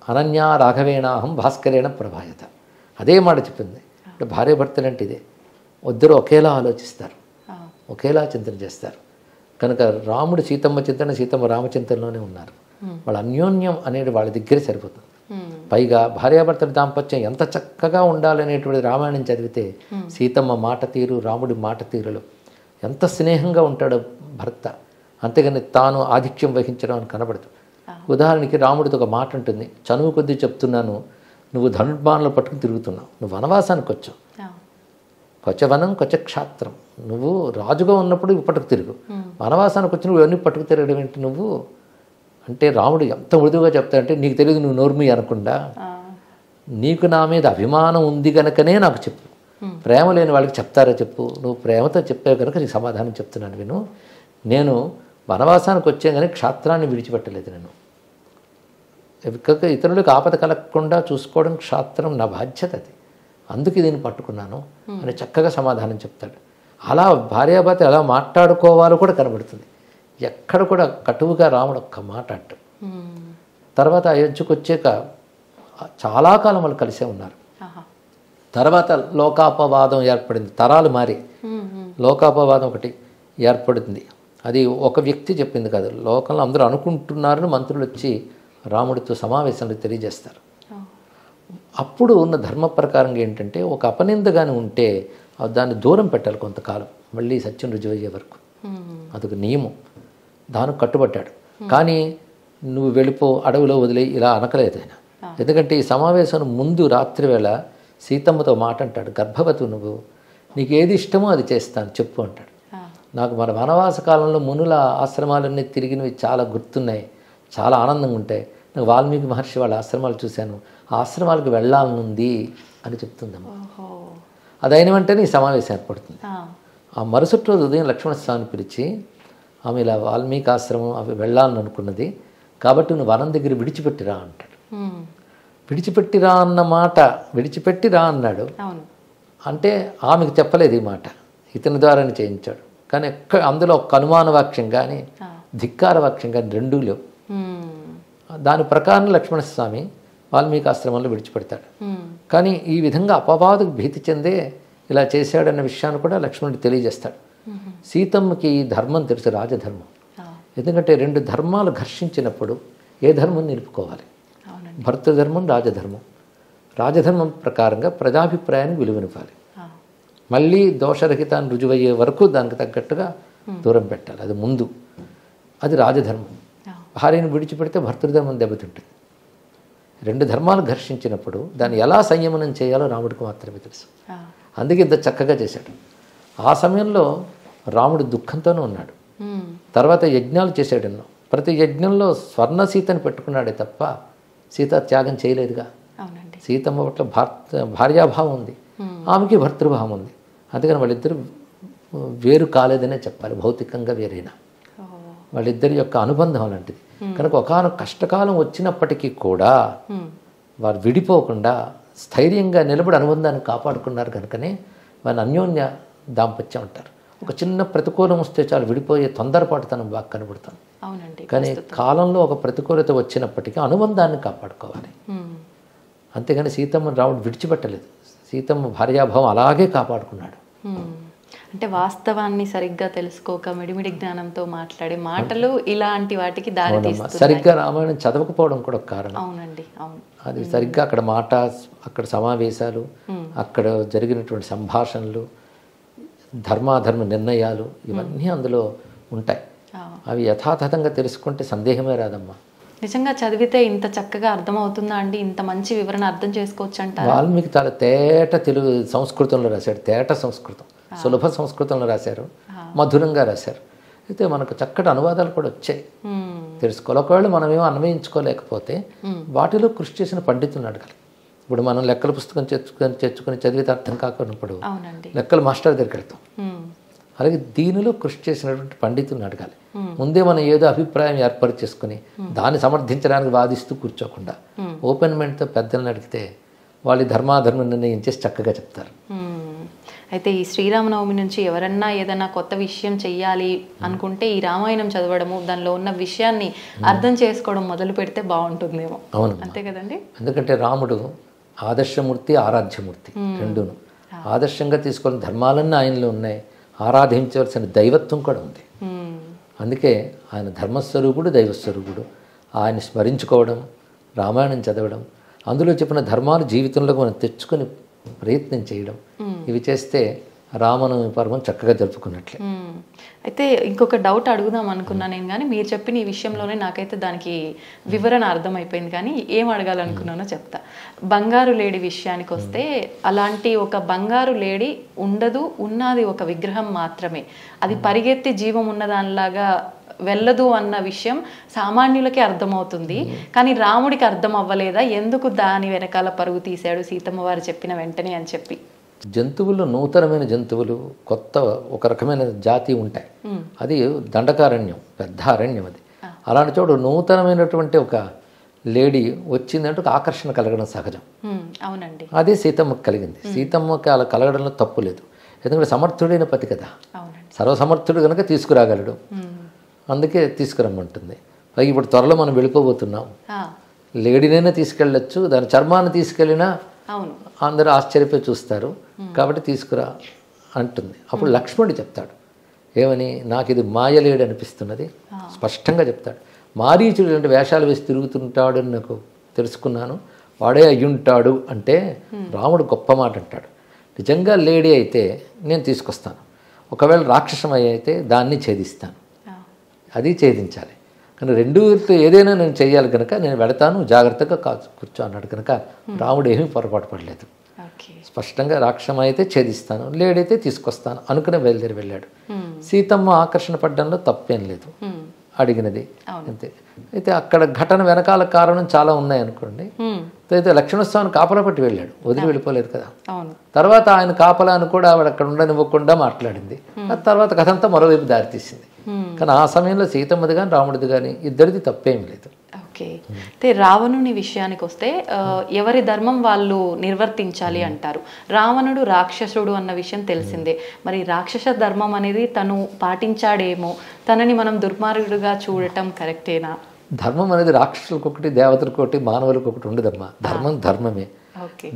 అనన్యా రాఘవేణాహం భాస్కరేణ ప్రభాయత, అదే మాట చెప్పింది. అంటే భార్యాభర్తలు అంటే ఇదే, ఇద్దరు ఒకేలా ఆలోచిస్తారు, ఒకేలా చింతన చేస్తారు. కనుక రాముడు సీతమ్మ చింతన, సీతమ్మ రామచింతనలోనే ఉన్నారు. వాళ్ళ అన్యోన్యం అనేది వాళ్ళ దగ్గరే సరిపోతుంది. పైగా భార్యాభర్తల దాంపత్యం ఎంత చక్కగా ఉండాలనేటువంటి రామాయణం చదివితే సీతమ్మ మాట తీరు, రాముడి మాట తీరులు ఎంత స్నేహంగా ఉంటాడో భర్త, అంతేగాని తాను ఆధిక్యం వహించడం అని కనబడదు. ఉదాహరణకి రాముడితో ఒక మాట ఉంటుంది, చనువు కొద్దీ చెప్తున్నాను, నువ్వు ధనుర్బాణాలు పట్టుకుని తిరుగుతున్నావు, నువ్వు వనవాసానికి వచ్చావు, కొచ్చవనం కొచ్చక్షాత్రం, నువ్వు రాజుగా ఉన్నప్పుడు పట్టుకు తిరుగు, వనవాసానికి వచ్చి నువ్వు ఎవరిని పట్టుకు తిరగడం ఏంటి నువ్వు అంటే రాముడు ఎంత మృదువుగా చెప్తాడంటే, నీకు తెలియదు నువ్వు నోర్మి అనకుండా, నీకు నా మీద అభిమానం ఉంది కనుకనే నాకు చెప్పు, ప్రేమ లేని వాళ్ళకి చెప్తారా చెప్పు, నువ్వు ప్రేమతో చెప్పావు కనుక నీకు సమాధానం చెప్తున్నాను విను. నేను వనవాసానికి వచ్చాను కానీ క్షాత్రాన్ని విడిచిపెట్టలేదు. నేను ఇతరులకు ఆపద కలగకుండా చూసుకోవడం క్షాత్రం నా బాధ్యత, అది అందుకే దీన్ని పట్టుకున్నాను అని చక్కగా సమాధానం చెప్తాడు. అలా భార్యాభర్త ఎలా మాట్లాడుకోవాలో కూడా కనబడుతుంది. ఎక్కడ కూడా కటువుగా రాముడు ఒక్క మాట అంట. తర్వాత అయోధ్యకు వచ్చాక చాలా కాలం వాళ్ళు కలిసే ఉన్నారు. తర్వాత లోకాపవాదం ఏర్పడింది, తరాలు మారి లోకాపవాదం ఒకటి ఏర్పడుతుంది. అది ఒక వ్యక్తి చెప్పింది కాదు, లోకంలో అందరూ అనుకుంటున్నారని మంత్రులు వచ్చి రాముడితో సమావేశంలో తెలియజేస్తారు. అప్పుడు ఉన్న ధర్మ ప్రకారంగా ఏంటంటే, ఒక అపనింద కానీ ఉంటే దాన్ని దూరం పెట్టాలి కొంతకాలం, మళ్ళీ సత్యం రుజువు అయ్యే వరకు. అదొక నియమం, దానికి కట్టుబడ్డాడు. కానీ నువ్వు వెళ్ళిపో అడవిలో వదిలే ఇలా అనకలేదు ఆయన. ఎందుకంటే ఈ సమావేశం ముందు రాత్రి వేళ సీతమ్మతో మాట అంటాడు, గర్భవతి నువ్వు, నీకు ఏది ఇష్టమో అది చేస్తాను చెప్పు అంటాడు. నాకు మన వనవాస కాలంలో మునుల ఆశ్రమాలన్నీ తిరిగినవి చాలా గుర్తున్నాయి, చాలా ఆనందంగా ఉంటాయి. నాకు వాల్మీకి మహర్షి వాళ్ళ ఆశ్రమాలు చూశాను, ఆ ఆశ్రమాలకు వెళ్ళాలనుంది అని చెప్తుందమ్మా. అది అయిన వెంటనే ఈ సమావేశం ఏర్పడుతుంది. ఆ మరుసటి రోజు ఉదయం లక్ష్మణస్వామిని పిలిచి, ఆమె ఇలా వాల్మీకి ఆశ్రమం అవి వెళ్ళాలని అనుకున్నది కాబట్టి నువ్వు వనం దగ్గర విడిచిపెట్టిరా అంటాడు. విడిచిపెట్టిరా అన్న మాట, విడిచిపెట్టిరా అన్నాడు అంటే ఆమెకు చెప్పలేదు ఈ మాట, ఇతని ద్వారానే చేయించాడు. కానీ అందులో ఒక అనుమాన వాక్యం కానీ ధిక్కార వాక్యం కానీ రెండూ లేవు. దాని ప్రకారం లక్ష్మణస్వామి వాల్మీకి ఆశ్రమంలో విడిచిపెడతాడు. కానీ ఈ విధంగా అపవాదుకు భీతి చెందే ఇలా చేశాడన్న విషయాన్ని కూడా లక్ష్మణుడు తెలియజేస్తాడు. సీతమ్మకి ఈ ధర్మం తెలుసు, రాజధర్మం. ఎందుకంటే రెండు ధర్మాలు ఘర్షించినప్పుడు ఏ ధర్మం నిలుపుకోవాలి, భర్తృధర్మం రాజధర్మం. రాజధర్మం ప్రకారంగా ప్రజాభిప్రాయాన్ని విలువనివ్వాలి, మళ్ళీ దోషరహితాన్ని రుజువయ్యే వరకు దానికి తగ్గట్టుగా దూరం పెట్టాలి, అది ముందు, అది రాజధర్మం. భార్యను విడిచిపెడితే భర్తృధర్మం దెబ్బతింటుంది. రెండు ధర్మాలు ఘర్షించినప్పుడు దాన్ని ఎలా సంయమనం చేయాలో రాముడికి మాత్రమే తెలుసు. అందుకే ఇంత చక్కగా చేశాడు. ఆ సమయంలో రాముడు దుఃఖంతోనే ఉన్నాడు. తర్వాత యజ్ఞాలు చేశాడు ఎన్నో, ప్రతి యజ్ఞంలో స్వర్ణ సీతని పెట్టుకున్నాడే తప్ప సీత త్యాగం చేయలేదుగా. సీతమ్మ పట్ల భార్యాభావం ఉంది, ఆమెకి భర్తృభావం ఉంది. అందుకని వాళ్ళిద్దరు వేరు కాలేదనే చెప్పాలి, భౌతికంగా వేరైనా. వాళ్ళిద్దరి యొక్క అనుబంధం అలాంటిది. కనుక ఒకనొక కష్టకాలం వచ్చినప్పటికీ కూడా వారు విడిపోకుండా స్థైర్యంగా నిలబడి అనుబంధాన్ని కాపాడుకున్నారు. కనుకనే వారిని అన్యోన్య దాంపత్యం అంటారు. ఒక చిన్న ప్రతికూలం వస్తే చాలు విడిపోయే తొందరపాటుతనం బాగా కనబడుతుంది. కానీ కాలంలో ఒక ప్రతికూలత వచ్చినప్పటికీ అనుబంధాన్ని కాపాడుకోవాలి. అంతేగాని సీతమ్మని రాముడు విడిచిపెట్టలేదు, సీతమ్మ భార్యాభావం అలాగే కాపాడుకున్నాడు. అంటే వాస్తవాన్ని సరిగ్గా తెలుసుకోక మిడిమిడి జ్ఞానంతో మాట్లాడే మాటలు ఇలాంటి వాటికి దారి తీస్తాయి. సరిగ్గా రామాయణం చదవకపోవడం కూడా ఒక కారణం. అవునండి, అవును. అది సరిగ్గా అక్కడ మాట, అక్కడ సమావేశాలు, అక్కడ జరిగినటువంటి సంభాషణలు, ధర్మాధర్మ నిర్ణయాలు ఇవన్నీ అందులో ఉంటాయి. అవి యథాతథంగా తెలుసుకుంటే సందేహమే రాదమ్మా. నిజంగా చదివితే ఇంత చక్కగా అర్థమవుతుందా అండి? ఇంత మంచి వివరణ అర్థం చేసుకోవచ్చు అంటారు. వాల్మీకి చాలా తేట తెలుగు సంస్కృతంలో రాశాడు, తేట సంస్కృతం, సులభ సంస్కృతంలో రాశారు, మధురంగా రాశారు. అయితే మనకు చక్కటి అనువాదాలు కూడా వచ్చాయి, తెలుసుకోవాలి. ఒకవేళ మనం ఏమో అన్వయించుకోలేకపోతే వాటిలో కృషి చేసిన పండితులను అడగాలి. ఇప్పుడు మనం లెక్కల పుస్తకం తెచ్చుకొని చదివితే అర్థం కాకున్నప్పుడు లెక్కల మాస్టర్ దగ్గరికి వెళ్తాం. అలాగే దీనిలో కృషి చేసినటువంటి పండితులను అడగాలి. ముందే మనం ఏదో అభిప్రాయం ఏర్పరిచేసుకుని దాన్ని సమర్థించడానికి వాదిస్తూ కూర్చోకుండా ఓపెన్ మైండ్తో పెద్దలను అడిగితే వాళ్ళు ధర్మాధర్మం నిర్ణయం చేసి చక్కగా చెప్తారు. అయితే ఈ శ్రీరామనవమి నుంచి ఎవరన్నా ఏదైనా కొత్త విషయం చెయ్యాలి అనుకుంటే ఈ రామాయణం చదవడము, దానిలో ఉన్న విషయాన్ని అర్థం చేసుకోవడం మొదలు పెడితే బాగుంటుందేమో. అవును, అంతే కదండి. ఎందుకంటే రాముడు ఆదర్శమూర్తి, ఆరాధ్యమూర్తి రెండును. ఆదర్శంగా తీసుకున్న ధర్మాలన్నీ ఆయనలో ఉన్నాయి, ఆరాధించవలసిన దైవత్వం కూడా ఉంది. అందుకే ఆయన ధర్మస్వరూపుడు, దైవస్వరూపుడు. ఆయన స్మరించుకోవడం, రామాయణం చదవడం, అందులో చెప్పిన ధర్మాలు జీవితంలోకి మనం తెచ్చుకొని ప్రయత్నం చేయడం, ఇవి చేస్తే రామనవమి పర్వం చక్కగా జరుపుకున్నట్లే. అయితే ఇంకొక డౌట్ అడుగుదాం అనుకున్నా నేను, కానీ మీరు చెప్పిన ఈ విషయంలోనే నాకైతే దానికి వివరణ అర్థమైపోయింది. కానీ ఏం అడగాలనుకున్నానో చెప్తా. బంగారు లేడి విషయానికి వస్తే అలాంటి ఒక బంగారు లేడి ఉండదు, ఉన్నది ఒక విగ్రహం మాత్రమే. అది పరిగెత్తి జీవం ఉన్నదానిలాగా వెళ్ళదు అన్న విషయం సామాన్యులకే అర్థమవుతుంది, కానీ రాముడికి అర్థం అవ్వలేదా? ఎందుకు దాని వెనకాల పరుగు తీశాడు సీతమ్మ వారు చెప్పిన వెంటనే అని చెప్పి? జంతువులు, నూతనమైన జంతువులు, కొత్త ఒక రకమైన జాతి ఉంటాయి. అది దండకారణ్యం, పెద్ద అరణ్యం. అది అలాంటి చోటు నూతనమైనటువంటి ఒక లేడీ వచ్చిందంటే ఒక ఆకర్షణ కలగడం సహజం. అవునండి, అదే సీతమ్మకి కలిగింది. సీతమ్మకి అలా కలగడంలో తప్పు లేదు, ఎందుకంటే సమర్థుడైన పతి కదా, సర్వసమర్థుడు కనుక తీసుకురాగలడు, అందుకే తీసుకురమ్మంటుంది. పైగా ఇప్పుడు త్వరలో మనం వెళ్ళిపోబోతున్నాం, లేడీనైనా తీసుకెళ్ళచ్చు, దాని చర్మాన్ని తీసుకెళ్ళినా అందరూ ఆశ్చర్యపోయి చూస్తారు, కాబట్టి తీసుకురా అంటుంది. అప్పుడు లక్ష్మణుడు చెప్తాడు ఏమని, నాకు ఇది మాయలేడు అనిపిస్తున్నది, స్పష్టంగా చెప్తాడు. మారీచుడు అంటే వేషాలు వేసి తిరుగుతుంటాడు అని నాకు తెలుసుకున్నాను, వాడే అయ్యుంటాడు అంటే రాముడు గొప్ప మాట అంటాడు. నిజంగా లేడీ అయితే నేను తీసుకొస్తాను, ఒకవేళ రాక్షసమై అయితే దాన్ని ఛేదిస్తాను, అది ఛేదించాలి. కానీ రెండుతో ఏదైనా నేను చేయాలి కనుక నేను వెళతాను, జాగ్రత్తగా కూర్చో అన్నాడు. కనుక రాముడు ఏమీ పొరపాటు పడలేదు, స్పష్టంగా రాక్షసమై అయితే ఛేదిస్తాను, లేడైతే తీసుకొస్తాను అనుకునే బయలుదేరి వెళ్ళాడు. సీతమ్మ ఆకర్షణ పడ్డంలో తప్పేం లేదు, అడిగినది అంతే. అయితే అక్కడ ఘటన వెనకాల కారణం చాలా ఉన్నాయనుకోండి. అయితే లక్ష్మణస్వామిని కాపలా పట్టి వెళ్ళాడు, వదిలి వెళ్ళిపోలేదు కదా. తర్వాత ఆయన కాపలాను కూడా ఆవిడ అక్కడ ఉండనివ్వకుండా మాట్లాడింది. ఆ తర్వాత కథ అంతా మరోవైపు దారితీసింది. కానీ ఆ సమయంలో సీతమ్మది కానీ రాముడిది కానీ ఇద్దరిది తప్పేం లేదు. ఓకే. అయితే రావణుని విషయానికి వస్తే ఎవరి ధర్మం వాళ్ళు నిర్వర్తించాలి అంటారు. రావణుడు రాక్షసుడు అన్న విషయం తెలిసిందే. మరి రాక్షస ధర్మం అనేది తను పాటించాడేమో, తనని మనం దుర్మార్గుడుగా చూడటం కరెక్టేనా? ధర్మం అనేది రాక్షసులకు ఒకటి, దేవతలకు ఒకటి, మానవులకు ఒకటి ఉండదమ్మా. ధర్మం ధర్మమే.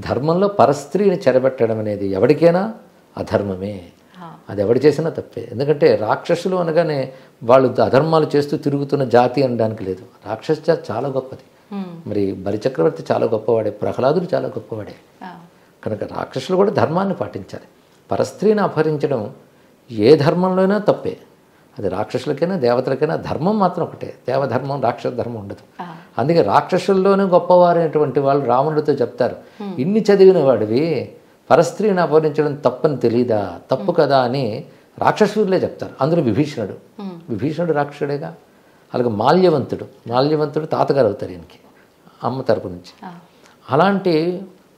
ధర్మంలో పరస్త్రీని చెరబెట్టడం అనేది ఎవరికైనా అధర్మమే, అది ఎవడు చేసినా తప్పే. ఎందుకంటే రాక్షసులు అనగానే వాళ్ళు అధర్మాలు చేస్తూ తిరుగుతున్న జాతి అనడానికి లేదు. రాక్షస జాతి చాలా గొప్పది. మరి బలిచక్రవర్తి చాలా గొప్పవాడే, ప్రహ్లాదుడు చాలా గొప్పవాడే. కనుక రాక్షసులు కూడా ధర్మాన్ని పాటించాలి. పరస్త్రీని అపహరించడం ఏ ధర్మంలోనైనా తప్పే, అది రాక్షసులకైనా దేవతలకైనా. ధర్మం మాత్రం ఒకటే, దేవధర్మం రాక్షస ధర్మం ఉండదు. అందుకే రాక్షసుల్లోనే గొప్పవారైనటువంటి వాళ్ళు రావణుడితో చెప్తారు, ఇన్ని చదివిన వాడివి పరస్త్రీని అపహరించడం తప్పని తెలీదా, తప్పు కదా అని రాక్షసులే చెప్తారు. అందులో విభీషణుడు రాక్షసుడేగా. అలాగే మాల్యవంతుడు తాతగారు అవుతారు ఈయనకి, అమ్మ తరపు నుంచి. అలాంటి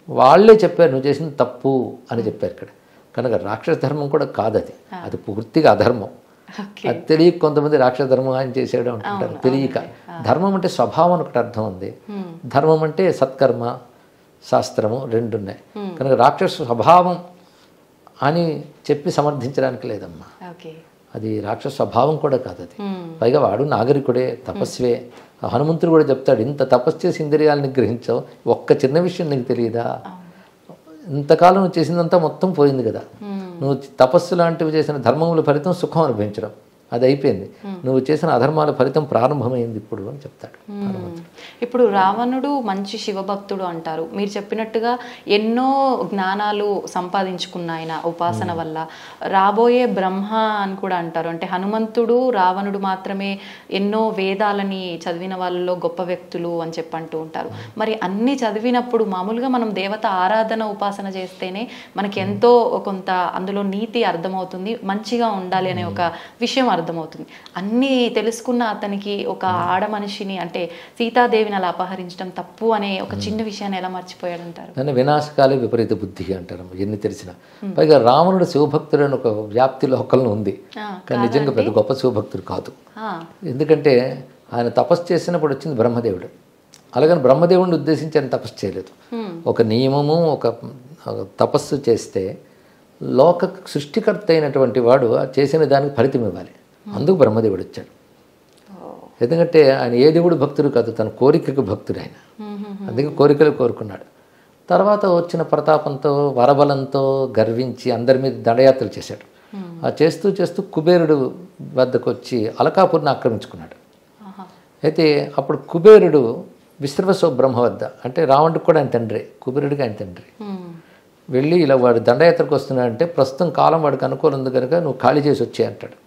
వాళ్ళే చెప్పారు నువ్వు చేసిన తప్పు అని చెప్పారు ఇక్కడ. కనుక రాక్షస ధర్మం కూడా కాదు, అది పూర్తిగా అధర్మం. అది తెలియక కొంతమంది రాక్షస ధర్మం ఆయన చేసాడు అంటుంటారు, తెలియక. ధర్మం అంటే స్వభావం ఒకటి అర్థం ఉంది, ధర్మం అంటే సత్కర్మ శాస్త్రము రెండు ఉన్నాయి. కనుక రాక్షస స్వభావం అని చెప్పి సమర్థించడానికి లేదమ్మా, అది రాక్షస స్వభావం కూడా కాదు అది. పైగా వాడు నాగరికుడే, తపస్వే. హనుమంతుడు కూడా చెప్తాడు, ఇంత తపస్సు చేసి ఇంద్రియాలను గ్రహించావు, ఒక్క చిన్న విషయం నీకు తెలియదా, ఇంతకాలం నువ్వు చేసిందంతా మొత్తం పోయింది కదా, నువ్వు తపస్సు లాంటివి చేసిన ధర్మముల ఫలితం సుఖం అనుభవించడం, అది అయిపోయింది. నువ్వు చేసిన అధర్మాల ఫలితం ప్రారంభమైంది ఇప్పుడు అని చెప్తాడు. ఇప్పుడు రావణుడు మంచి శివభక్తుడు అంటారు. మీరు చెప్పినట్టుగా ఎన్నో జ్ఞానాలు సంపాదించుకున్న ఆయన ఉపాసన వల్ల. రాబోయే బ్రహ్మ అని కూడా అంటారు. అంటే హనుమంతుడు రావణుడు మాత్రమే ఎన్నో వేదాలని చదివిన వాళ్ళలో గొప్ప వ్యక్తులు అని చెప్పంటూ ఉంటారు. మరి అన్ని చదివినప్పుడు మామూలుగా మనం దేవత ఆరాధన ఉపాసన చేస్తేనే మనకి ఎంతో కొంత అందులో నీతి అర్థమవుతుంది, మంచిగా ఉండాలి అనే ఒక విషయం అర్థమవుతుంది. అన్నీ తెలుసుకున్న అతనికి ఒక ఆడ మనిషిని అంటే సీతాదేవిని అలా అపహరించడం తప్పు అనే ఒక చిన్న విషయాన్ని ఎలా మర్చిపోయాడంటారు? దాన్ని వినాశకాలే విపరీత బుద్ధి అంటారు ఎన్ని తెలిసిన. పైగా రావణుడు శివభక్తుడు అని ఒక వ్యాప్తి లోకల్లో ఉంది, కానీ నిజంగా పెద్ద గొప్ప శివభక్తుడు కాదు. ఎందుకంటే ఆయన తపస్సు చేసినప్పుడు వచ్చింది బ్రహ్మదేవుడు. అలాగని బ్రహ్మదేవుడిని ఉద్దేశించి ఆయన తపస్సు చేయలేదు. ఒక నియమము, ఒక తపస్సు చేస్తే లోక సృష్టికర్త అయినటువంటి వాడు చేసిన దానికి ఫలితం ఇవ్వాలి. అందుకు బ్రహ్మదేవుడు వచ్చాడు. ఎందుకంటే ఆయన ఏ దేవుడు భక్తుడు కాదు, తన కోరికకు భక్తుడు ఆయన. అందుకే కోరికలు కోరుకున్నాడు. తర్వాత వచ్చిన ప్రతాపంతో వరబలంతో గర్వించి అందరి మీద దండయాత్రలు చేశాడు. ఆ చేస్తూ చేస్తూ కుబేరుడు వద్దకు వచ్చి అలకాపూర్ని ఆక్రమించుకున్నాడు. అయితే అప్పుడు కుబేరుడు విశ్రవసో బ్రహ్మ వద్ద, అంటే రావణుడికి కూడా ఆయన తండ్రి, కుబేరుడికి ఆయన తండ్రి, వెళ్ళి ఇలా వాడు దండయాత్రకు వస్తున్నాడంటే ప్రస్తుతం కాలం వాడికి అనుకూలం ఉంది కనుక నువ్వు ఖాళీ చేసి వచ్చే అంటాడు.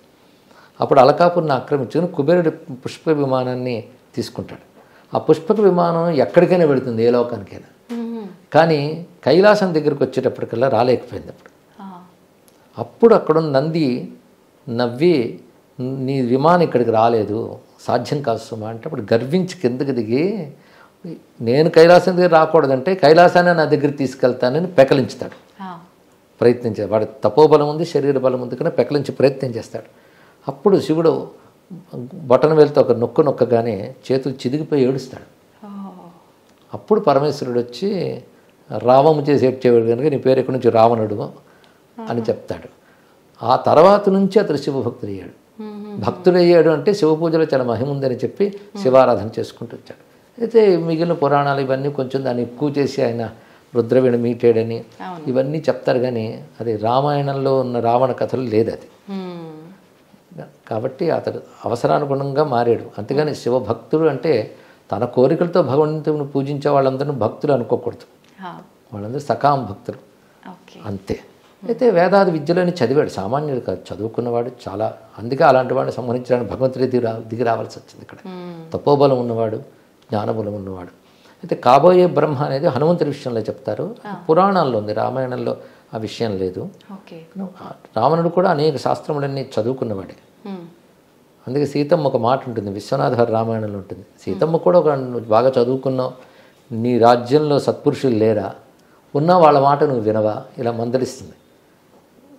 అప్పుడు అలకాపూర్ని ఆక్రమించుకుని కుబేరుడి పుష్పక విమానాన్ని తీసుకుంటాడు. ఆ పుష్పక విమానం ఎక్కడికైనా వెళుతుంది, ఏ లోకానికైనా. కానీ కైలాసం దగ్గరికి వచ్చేటప్పటికల్లా రాలేకపోయింది. అప్పుడు అక్కడున్న నంది నవ్వి, నీ విమానం ఇక్కడికి రాలేదు, సాధ్యం కాదు సుమా అంటే, అప్పుడు గర్వించి కిందకి దిగి, నేను కైలాసం దగ్గర రాకూడదంటే కైలాసాన్ని నా దగ్గర తీసుకెళ్తానని పెకలించుతాడు. ప్రయత్నించాడు. వాడి తపోబలం ఉంది, శరీర బలం ఉంది కానీ పెకలించి ప్రయత్నం చేస్తాడు. అప్పుడు శివుడు బొటన వేలుతో ఒక నొక్కగానే చేతులు చిదిగిపోయి ఏడుస్తాడు. అప్పుడు పరమేశ్వరుడు వచ్చి రావము చేసి ఏడ్చేవాడు కనుక నీ పేరు ఎక్కడి నుంచి రావణుడు అని చెప్తాడు. ఆ తర్వాత నుంచి అతడు శివభక్తుడు అయ్యాడు. భక్తుడు అయ్యాడు అంటే శివ పూజలో చాలా మహిమ ఉందని చెప్పి శివారాధన చేసుకుంటూ వచ్చాడు. అయితే మిగిలిన పురాణాలు ఇవన్నీ కొంచెం దాన్ని ఎక్కువ చేసి ఆయన రుద్రవీణ మీటాడని ఇవన్నీ చెప్తారు, కానీ అది రామాయణంలో ఉన్న రావణ కథలు లేదు అది. కాబట్టి అతడు అవసరానుగుణంగా మారాడు. అంతేగాని శివభక్తుడు అంటే తన కోరికలతో భగవంతుని పూజించే వాళ్ళందరినీ భక్తులు అనుకోకూడదు. వాళ్ళందరూ సకామ భక్తులు అంతే. అయితే వేదాది విద్యలోని చదివాడు, సామాన్యుడు కాదు, చదువుకున్నవాడు చాలా. అందుకే అలాంటి వాడిని సంహరించడానికి భగవంతుడి దిగి రావాల్సి వచ్చింది. ఇక్కడ తపోబలం ఉన్నవాడు, జ్ఞానబలం ఉన్నవాడు. అయితే కాబోయే బ్రహ్మ అనేది హనుమంతుడి విషయంలో చెప్తారు, పురాణాల్లో ఉంది, రామాయణంలో ఆ విషయం లేదు. రావణుడు కూడా అనేక శాస్త్రములన్నీ చదువుకున్నవాడే. అందుకే సీతమ్మ ఒక మాట ఉంటుంది, విశ్వనాథ రామాయణంలో ఉంటుంది. సీతమ్మ కూడా ఒక బాగా చదువుకున్నావు, నీ రాజ్యంలో సత్పురుషులు లేరా, ఉన్నా వాళ్ళ మాట నువ్వు వినవా, ఇలా మందలిస్తుంది.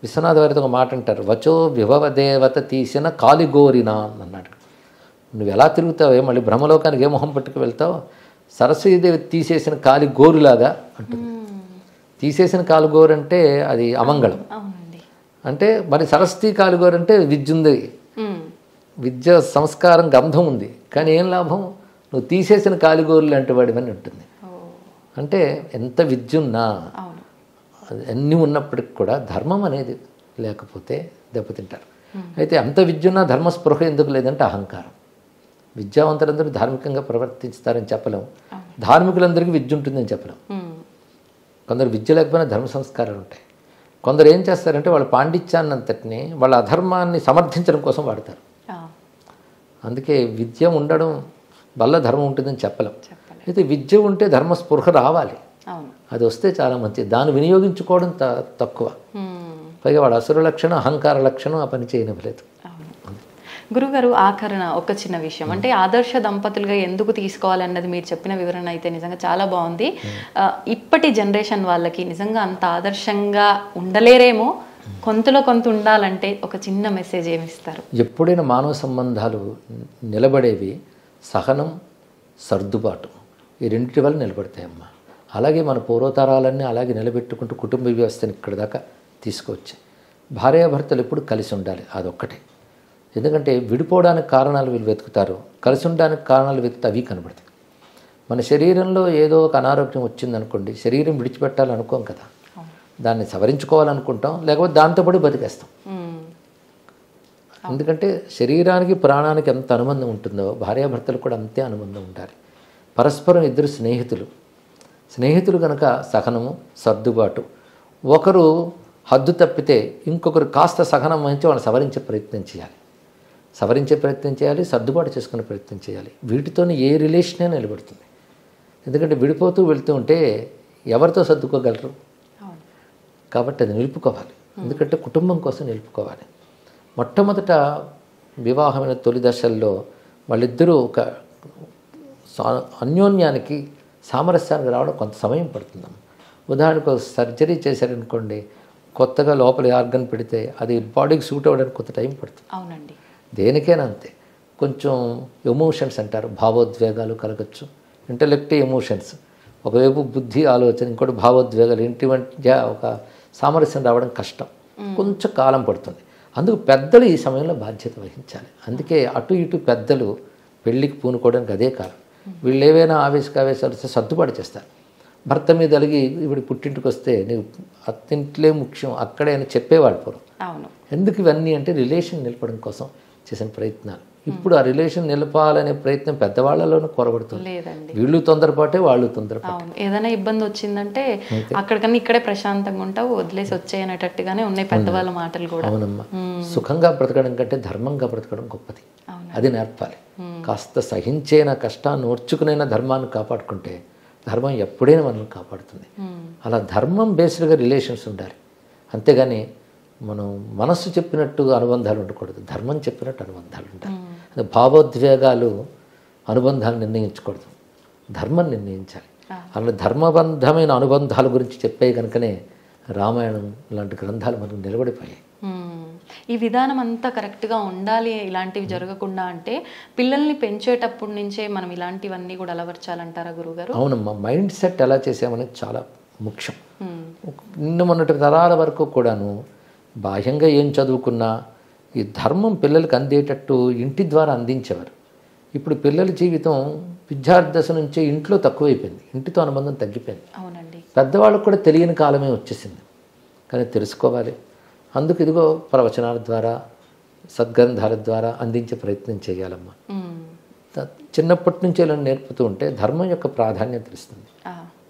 విశ్వనాథ వారితో ఒక మాట అంటారు, వచో విభవ దేవత తీసిన కాలిగోరినా అన్నాడు. నువ్వు ఎలా తిరుగుతావే, మళ్ళీ బ్రహ్మలోకానికి ఏ మొహం పట్టుకు వెళ్తావు, సరస్వతీదేవి తీసేసిన కాలిగోరులాగా అంటుంది. తీసేసిన కాలుగోరు అంటే అది అమంగళం. అంటే మరి సరస్వతి కాలుగోరు అంటే విద్య ఉంది, విద్య సంస్కారం గంధం ఉంది, కానీ ఏం లాభం, నువ్వు తీసేసిన కాలిగోరులు లాంటి వాడివని ఉంటుంది. అంటే ఎంత విద్య ఉన్నా అన్నీ ఉన్నప్పటికి కూడా ధర్మం అనేది లేకపోతే దెబ్బతింటారు. అయితే అంత విద్య ఉన్నా ధర్మస్పృహ ఎందుకు లేదంటే అహంకారం. విద్యావంతులందరూ ధార్మికంగా ప్రవర్తిస్తారని చెప్పలేం, ధార్మికులందరికీ విద్య ఉంటుందని చెప్పలేం. కొందరు విద్య లేకపోయినా ధర్మ సంస్కారాలు ఉంటాయి. కొందరు ఏం చేస్తారంటే వాళ్ళ పాండిత్యాన్ని అంతటిని వాళ్ళ అధర్మాన్ని సమర్థించడం కోసం వాడతారు. అందుకే విద్య ఉండడం వల్ల ధర్మం ఉంటుందని చెప్పలేం. అయితే విద్య ఉంటే ధర్మస్పృహ రావాలి, అది వస్తే చాలా మంచిది. దాన్ని వినియోగించుకోవడం తక్కువ. పైగా వాడు అసుర లక్షణం, అహంకార లక్షణం, ఆ పని చేయనివ్వలేదు. గురుగారు, ఆఖరణ ఒక చిన్న విషయం, అంటే ఆదర్శ దంపతులుగా ఎందుకు తీసుకోవాలన్నది మీరు చెప్పిన వివరణ అయితే నిజంగా చాలా బాగుంది. ఇప్పటి జనరేషన్ వాళ్ళకి నిజంగా అంత ఆదర్శంగా ఉండలేరేమో, కొంతలో కొంత ఉండాలంటే ఒక చిన్న మెసేజ్ ఏమిస్తారు? ఎప్పుడైనా మానవ సంబంధాలు నిలబడేవి సహనం, సర్దుబాటు, ఈ రెండింటి వల్ల నిలబడతాయమ్మా. అలాగే మన పూర్వతరాలన్నీ అలాగే నిలబెట్టుకుంటూ కుటుంబ వ్యవస్థను ఇక్కడ దాకా తీసుకొచ్చి భార్యాభర్తలు ఎప్పుడు కలిసి ఉండాలి, అదొక్కటే. ఎందుకంటే విడిపోవడానికి కారణాలు వీళ్ళు వెతుకుతారు, కలిసి ఉండడానికి కారణాలు వెతికితే అవి కనబడతాయి. మన శరీరంలో ఏదో ఒక అనారోగ్యం వచ్చిందనుకోండి, శరీరం విడిచిపెట్టాలనుకోం కదా, దాన్ని సవరించుకోవాలనుకుంటాం, లేకపోతే దాంతోపాటు బతికేస్తాం. ఎందుకంటే శరీరానికి ప్రాణానికి ఎంత అనుబంధం ఉంటుందో భార్యాభర్తలు కూడా అంతే అనుబంధం ఉండాలి. పరస్పరం ఇద్దరు స్నేహితులు కనుక సహనము, సర్దుబాటు. ఒకరు హద్దు తప్పితే ఇంకొకరు కాస్త సహనం వహించి వాళ్ళని సవరించే ప్రయత్నం చేయాలి, సర్దుబాటు చేసుకునే ప్రయత్నం చేయాలి. వీటితోనే ఏ రిలేషనే నిలబడుతుంది. ఎందుకంటే విడిపోతూ వెళ్తూ ఉంటే ఎవరితో సర్దుకోగలరు? కాబట్టి అది నిలుపుకోవాలి. ఎందుకంటే కుటుంబం కోసం నిలుపుకోవాలి. మొట్టమొదట వివాహమైన తొలి దశల్లో వాళ్ళిద్దరూ ఒక అన్యోన్యానికి, సామరస్యానికి రావడం కొంత సమయం పడుతుందమ్మ. ఉదాహరణకు సర్జరీ చేశారనుకోండి, కొత్తగా లోపల ఆర్గన్ పెడితే అది బాడీకి సూట్ అవ్వడానికి కొంత టైం పడుతుంది. అవునండి. దేనికైనా అంతే. కొంచెం ఎమోషన్స్ అంటారు, భావోద్వేగాలు కలగచ్చు. ఇంటలెక్ట్, ఎమోషన్స్, ఒకవైపు బుద్ధి, ఆలోచన, ఇంకోటి భావోద్వేగాలు, ఇంటి మధ్య ఒక సామరస్యం రావడం కష్టం, కొంచెం కాలం పడుతుంది. అందుకు పెద్దలు ఈ సమయంలో బాధ్యత వహించాలి. అందుకే అటు ఇటు పెద్దలు పెళ్ళికి పూనుకోవడానికి అదే కాలం. వీళ్ళు ఏవైనా ఆవేశాలు వస్తే సర్దుబాటు చేస్తారు. భర్త మీద అలిగి ఇప్పుడు పుట్టింటికి వస్తే నీవు అత్తింట్లే ముఖ్యం అక్కడే అని చెప్పేవాడు పూర్వం. ఎందుకు ఇవన్నీ అంటే రిలేషన్ నిలపడం కోసం చేసిన ప్రయత్నాలు. ఇప్పుడు ఆ రిలేషన్ నిలపాలనే ప్రయత్నం పెద్దవాళ్ళలోనూ కొరబడుతుంది. వీళ్ళు తొందరపాటే, వాళ్ళు తొందరపాటు. ఏదైనా ఇబ్బంది వచ్చిందంటే అక్కడికన్నా ఇక్కడే ప్రశాంతంగా ఉంటావు, వదిలేసి వచ్చేయనేటట్టుగానే ఉన్నాయి పెద్దవాళ్ళ మాటలు కూడా. అవునమ్మా. సుఖంగా బ్రతకడం కంటే ధర్మంగా బ్రతకడం గొప్పది. అది నేర్పాలి. కాస్త సహించేన కష్టాన్ని ఓర్చుకునైనా ధర్మాన్ని కాపాడుకుంటే ధర్మం ఎప్పుడైనా మనల్ని కాపాడుతుంది. అలా ధర్మం బేస్డ్గా రిలేషన్స్ ఉండాలి. అంతేగాని మనం మనస్సు చెప్పినట్టు అనుబంధాలు ఉండకూడదు, ధర్మం చెప్పినట్టు అనుబంధాలు ఉండాలి. భావోద్వేగాలు అనుబంధాలు నిర్ణయించకూడదు, ధర్మం నిర్ణయించాలి. అలా ధర్మబంధమైన అనుబంధాల గురించి చెప్పే కనుకనే రామాయణం లాంటి గ్రంథాలు మనకు నిలబడిపోయాయి. ఈ విధానం అంతా కరెక్ట్గా ఉండాలి, ఇలాంటివి జరగకుండా అంటే పిల్లల్ని పెంచేటప్పటి నుంచే మనం ఇలాంటివన్నీ కూడా అలవర్చాలంటారా గురుగారు? అవునమ్మా. మైండ్ సెట్ ఎలా చేసామనేది చాలా ముఖ్యం. నిన్న మొన్నటి తరాల వరకు కూడాను బాహ్యంగా ఏం చదువుకున్నా ఈ ధర్మం పిల్లలకు అందేటట్టు ఇంటి ద్వారా అందించేవారు. ఇప్పుడు పిల్లల జీవితం విద్యార్థి దశ నుంచే ఇంట్లో తక్కువైపోయింది, ఇంటితో అనుబంధం తగ్గిపోయింది. అవునండి. పెద్దవాళ్ళకు కూడా తెలియని కాలమే వచ్చేసింది. కానీ తెలుసుకోవాలి. అందుకు ఇదిగో ప్రవచనాల ద్వారా, సద్గ్రంథాల ద్వారా అందించే ప్రయత్నం చేయాలమ్మా. చిన్నప్పటి నుంచి ఇలా నేర్పుతూ ఉంటే ధర్మం యొక్క ప్రాధాన్యత తెలుస్తుంది,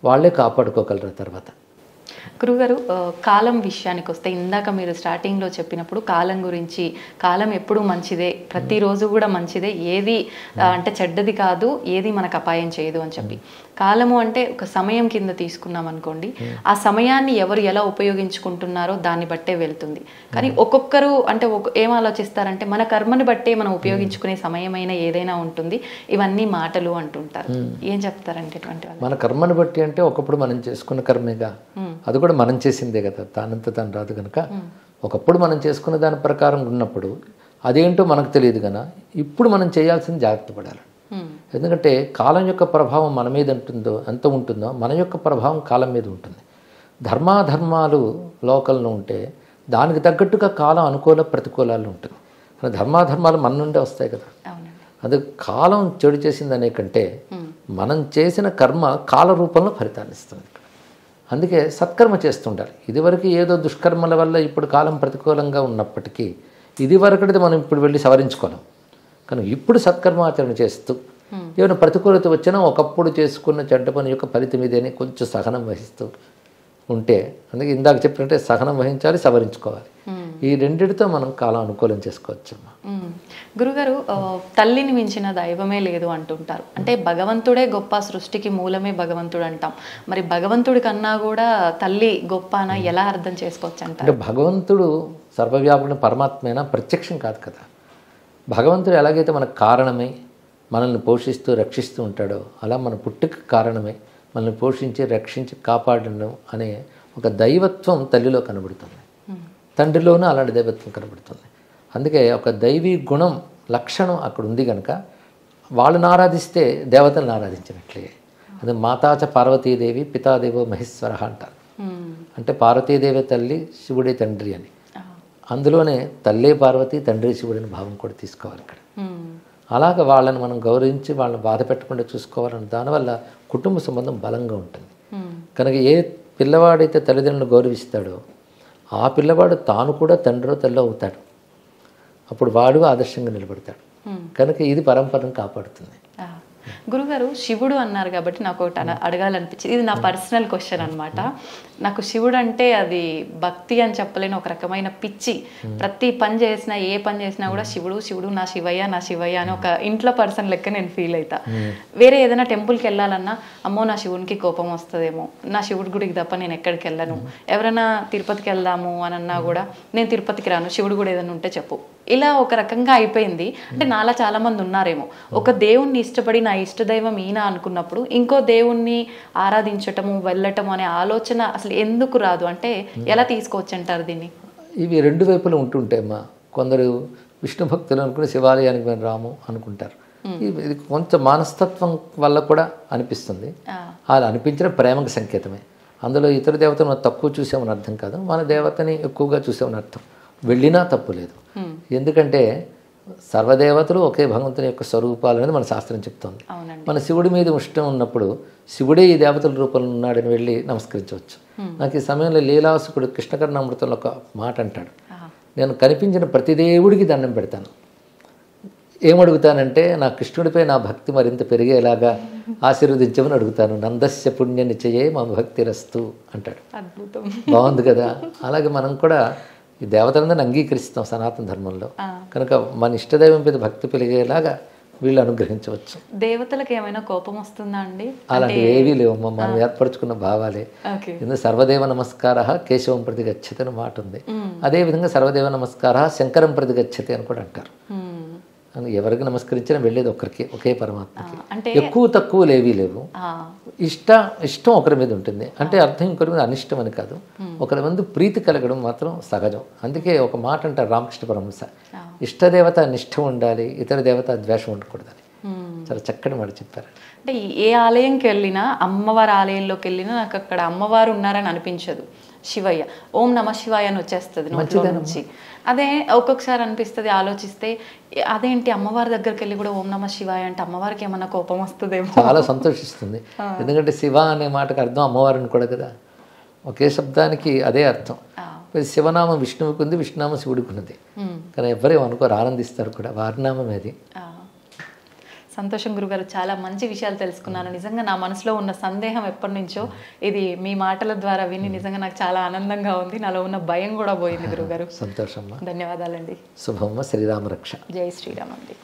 వాళ్ళే కాపాడుకోగలరు తర్వాత. గురుగారు, కాలం విషయానికి వస్తే ఇందాక మీరు స్టార్టింగ్లో చెప్పినప్పుడు కాలం గురించి, కాలం ఎప్పుడూ మంచిదే, ప్రతిరోజు కూడా మంచిదే, ఏది అంటే చెడ్డది కాదు, ఏది మనకు అపాయం చేయదు అని చెప్పి. కాలము అంటే ఒక సమయం కింద తీసుకున్నాం అనుకోండి, ఆ సమయాన్ని ఎవరు ఎలా ఉపయోగించుకుంటున్నారో దాన్ని బట్టే వెళ్తుంది. కానీ ఒక్కొక్కరు అంటే ఏం ఆలోచిస్తారంటే మన కర్మని బట్టే మనం ఉపయోగించుకునే సమయమైనా ఏదైనా ఉంటుంది, ఇవన్నీ మాటలు అంటుంటారు. ఏం చెప్తారంటే ఇటువంటి వాళ్ళు? మన కర్మని బట్టి అంటే ఒకప్పుడు మనం చేసుకున్న కర్మేగా, అది కూడా మనం చేసిందే కదా, తానంతా తాను రాదు కనుక ఒకప్పుడు మనం చేసుకున్న దాని ప్రకారం ఉన్నప్పుడు అదేంటో మనకు తెలియదు కనుక ఇప్పుడు మనం చేయాల్సింది జాగ్రత్త పడాలి. ఎందుకంటే కాలం యొక్క ప్రభావం మన మీద ఎంత ఉంటుందో మన యొక్క ప్రభావం కాలం మీద ఉంటుంది. ధర్మాధర్మాలు లోకల్లో ఉంటే దానికి తగ్గట్టుగా కాలం అనుకూల ప్రతికూలాలు ఉంటుంది. ధర్మాధర్మాలు మన నుండే వస్తాయి కదా. అది కాలం చెడు చేసిందనే కంటే మనం చేసిన కర్మ కాల రూపంలో ఫలితాన్ని ఇస్తుంది. అందుకే సత్కర్మ చేస్తుండాలి. ఇదివరకు ఏదో దుష్కర్మల వల్ల ఇప్పుడు కాలం ప్రతికూలంగా ఉన్నప్పటికీ ఇదివరకటిది మనం ఇప్పుడు వెళ్ళి సవరించుకోలేం. కానీ ఇప్పుడు సత్కర్మాచరణ చేస్తూ ఏమైనా ప్రతికూలత వచ్చినా ఒకప్పుడు చేసుకున్న చెడ్డ పని యొక్క ఫలితం ఇదేని కొంచెం సహనం వహిస్తూ ఉంటే, అందుకే ఇందాక చెప్పినట్టే సహనం వహించాలి, సవరించుకోవాలి. ఈ రెండిటితో మనం కాలం అనుకూలం చేసుకోవచ్చమ్మా. గురుగారు, తల్లిని మించిన దైవమే లేదు అంటుంటారు. అంటే భగవంతుడే గొప్ప, సృష్టికి మూలమే భగవంతుడు అంటాం. మరి భగవంతుడి కన్నా కూడా తల్లి గొప్ప అని ఎలా అర్థం చేసుకోవచ్చు అంటారు? అంటే భగవంతుడు సర్వవ్యాపుని పరమాత్మైనా ప్రత్యక్షం కాదు కదా. భగవంతుడు ఎలాగైతే మనకు కారణమై మనల్ని పోషిస్తూ రక్షిస్తూ ఉంటాడో అలా మన పుట్టుక కారణమై మనల్ని పోషించి రక్షించి కాపాడడం అనే ఒక దైవత్వం తల్లిలో కనబడుతుంది. తండ్రిలోనూ అలాంటి దైవత్వం కనబడుతుంది. అందుకే ఒక దైవీ గుణం లక్షణం అక్కడ ఉంది కనుక వాళ్ళని ఆరాధిస్తే దేవతలను ఆరాధించినట్లే. అది మాతాచ పార్వతీదేవి పితాదేవో మహేశ్వర అంటారు. అంటే పార్వతీదేవి తల్లి, శివుడే తండ్రి అని. అందులోనే తల్లే పార్వతి, తండ్రి శివుడిని భావం కూడా తీసుకోవాలి ఇక్కడ. అలాగ వాళ్ళని మనం గౌరవించి వాళ్ళని బాధ పెట్టకుండా చూసుకోవాలని, దానివల్ల కుటుంబ సంబంధం బలంగా ఉంటుంది. కనుక ఏ పిల్లవాడైతే తల్లిదండ్రులను గౌరవిస్తాడో ఆ పిల్లవాడు తాను కూడా తండ్రో తల్లో అవుతాడు. అప్పుడు వాడు ఆదర్శంగా నిలబడతాడు. కనుక ఇది పరంపరను కాపాడుతుంది. గురుగారు శివుడు అన్నారు కాబట్టి నాకు ఒకటి అడగాలనిపించింది. ఇది నా పర్సనల్ క్వశ్చన్ అనమాట. నాకు శివుడు అంటే అది భక్తి అని చెప్పలేని ఒక రకమైన పిచ్చి. ప్రతి పని చేసినా ఏ పని చేసినా కూడా శివుడు శివుడు నా శివయ్య నా శివయ్య అని ఒక ఇంట్లో పర్సన్ లెక్క నేను ఫీల్ అవుతా. వేరే ఏదైనా టెంపుల్కి వెళ్ళాలన్నా అమ్మో నా శివునికి కోపం వస్తుందేమో, నా శివుడి గుడికి తప్ప నేను ఎక్కడికి వెళ్ళను, ఎవరైనా తిరుపతికి వెళ్దాము అని అన్నా కూడా నేను తిరుపతికి రాను, శివుడు కూడా ఏదైనా ఉంటే చెప్పు, ఇలా ఒక రకంగా అయిపోయింది. అంటే నాలా చాలా మంది ఉన్నారేమో, ఒక దేవుణ్ణి ఇష్టపడి నా ఇష్టదైవం ఈయన అనుకున్నప్పుడు ఇంకో దేవుణ్ణి ఆరాధించటము వెళ్ళటము అనే ఆలోచన అసలు ఎందుకు రాదు? అంటే ఎలా తీసుకోవచ్చు అంటారు దీన్ని? ఇవి రెండు వైపులు ఉంటుంటాయమ్మా. కొందరు విష్ణు భక్తులు అనుకుని శివాలయానికి మేము రాము అనుకుంటారు. ఇది కొంచెం మనస్తత్వం వల్ల కూడా అనిపిస్తుంది. అలా అనిపించిన ప్రేమకు సంకేతమే. అందులో ఇతర దేవతను తక్కువ చూసామని అర్థం కాదు, మన దేవతని ఎక్కువగా చూసామని అర్థం. వెళ్ళినా తప్పు లేదు. ఎందుకంటే సర్వదేవతలు ఒకే భగవంతుని యొక్క స్వరూపాలు అనేది మన శాస్త్రం చెప్తోంది. మన శివుడి మీద ఇష్టం ఉన్నప్పుడు శివుడే ఈ దేవతల రూపంలో ఉన్నాడని వెళ్ళి నమస్కరించవచ్చు. నాకు ఈ సమయంలో లీలాసుకుడు కృష్ణకర్ణామృతంలో ఒక మాట అంటాడు, నేను కనిపించిన ప్రతి దేవుడికి దండం పెడతాను. ఏమడుగుతానంటే నా కృష్ణుడిపై నా భక్తి మరింత పెరిగేలాగా ఆశీర్వదించమని అడుగుతాను. నందస్య పుణ్య నిశ్చయే మా భక్తి రస్తు అంటాడు. బాగుంది కదా. అలాగే మనం కూడా ఈ దేవతలందరిని అంగీకరిస్తాం సనాతన ధర్మంలో. కనుక మన ఇష్టదైవం మీద భక్తి పెరిగేలాగా వీళ్ళు అనుగ్రహించవచ్చు. దేవతలకు ఏమైనా కోపం వస్తుందా అండి? అలాంటివి ఏవీ లేవమ్మా, మనం ఏర్పరచుకున్న భావాలే. ఎందుకు సర్వదేవ నమస్కార కేశవం ప్రతి గచ్చతి అని మాట ఉంది. అదేవిధంగా సర్వదేవ నమస్కార శంకరం ప్రతి గచ్చతి అని కూడా అంటారు. ఎవరికి నమస్కరించినా వెళ్ళేది ఒక్కరికి, ఒకే పరమాత్మకి. ఎక్కువ తక్కువలు ఏవీ లేవు. ఇష్టం ఒకరి మీద ఉంటుంది అంటే అర్థం ఇంకొకరి మీద అనిష్టం అని కాదు. ఒకరి మంది ప్రీతి కలగడం మాత్రం సహజం. అందుకే ఒక మాట అంటారు రామకృష్ణ పరమహంస, ఇష్టదేవత నిష్ఠ ఉండాలి, ఇతర దేవత ద్వేషం ఉండకూడదని. చాలా చక్కటి మాట చెప్పారు. అంటే ఏ ఆలయంకి వెళ్ళినా, అమ్మవారి ఆలయంలోకి వెళ్ళినా నాకు అక్కడ అమ్మవారు ఉన్నారని అనిపించదు. శివయ్య ఓం నమ శివాయ అని వచ్చేస్తుంది నోట్లో నుంచి. అదే ఒక్కొక్కసారి అనిపిస్తుంది ఆలోచిస్తే, అదేంటి అమ్మవారి దగ్గరికి వెళ్ళి కూడా ఓం నమ శివాయ అంటే అమ్మవారికి ఏమన్నా కోపం వస్తుందేమో. చాలా సంతోషిస్తుంది. ఎందుకంటే శివ అనే మాటకు అర్థం అమ్మవారిని కూడా కదా, ఒకే శబ్దానికి అదే అర్థం. శివనామం విష్ణువుకి ఉంది, విష్ణునామం శివుడికి ఉన్నది. కానీ ఎవరేమో అనుకోరు, ఆనందిస్తారు కూడా. వారి నామం అది. సంతోషం గురుగారు, చాలా మంచి విషయాలు తెలుసుకున్నాను. నిజంగా నా మనసులో ఉన్న సందేహం ఎప్పటి నుంచో ఇది మీ మాటల ద్వారా విని నిజంగా నాకు చాలా ఆనందంగా ఉంది. నాలో ఉన్న భయం కూడా పోయింది గురుగారు. సంతోషం. ధన్యవాదాలండి. శుభమ్మ. శ్రీరామ రక్ష. జై శ్రీరామ్ అండి.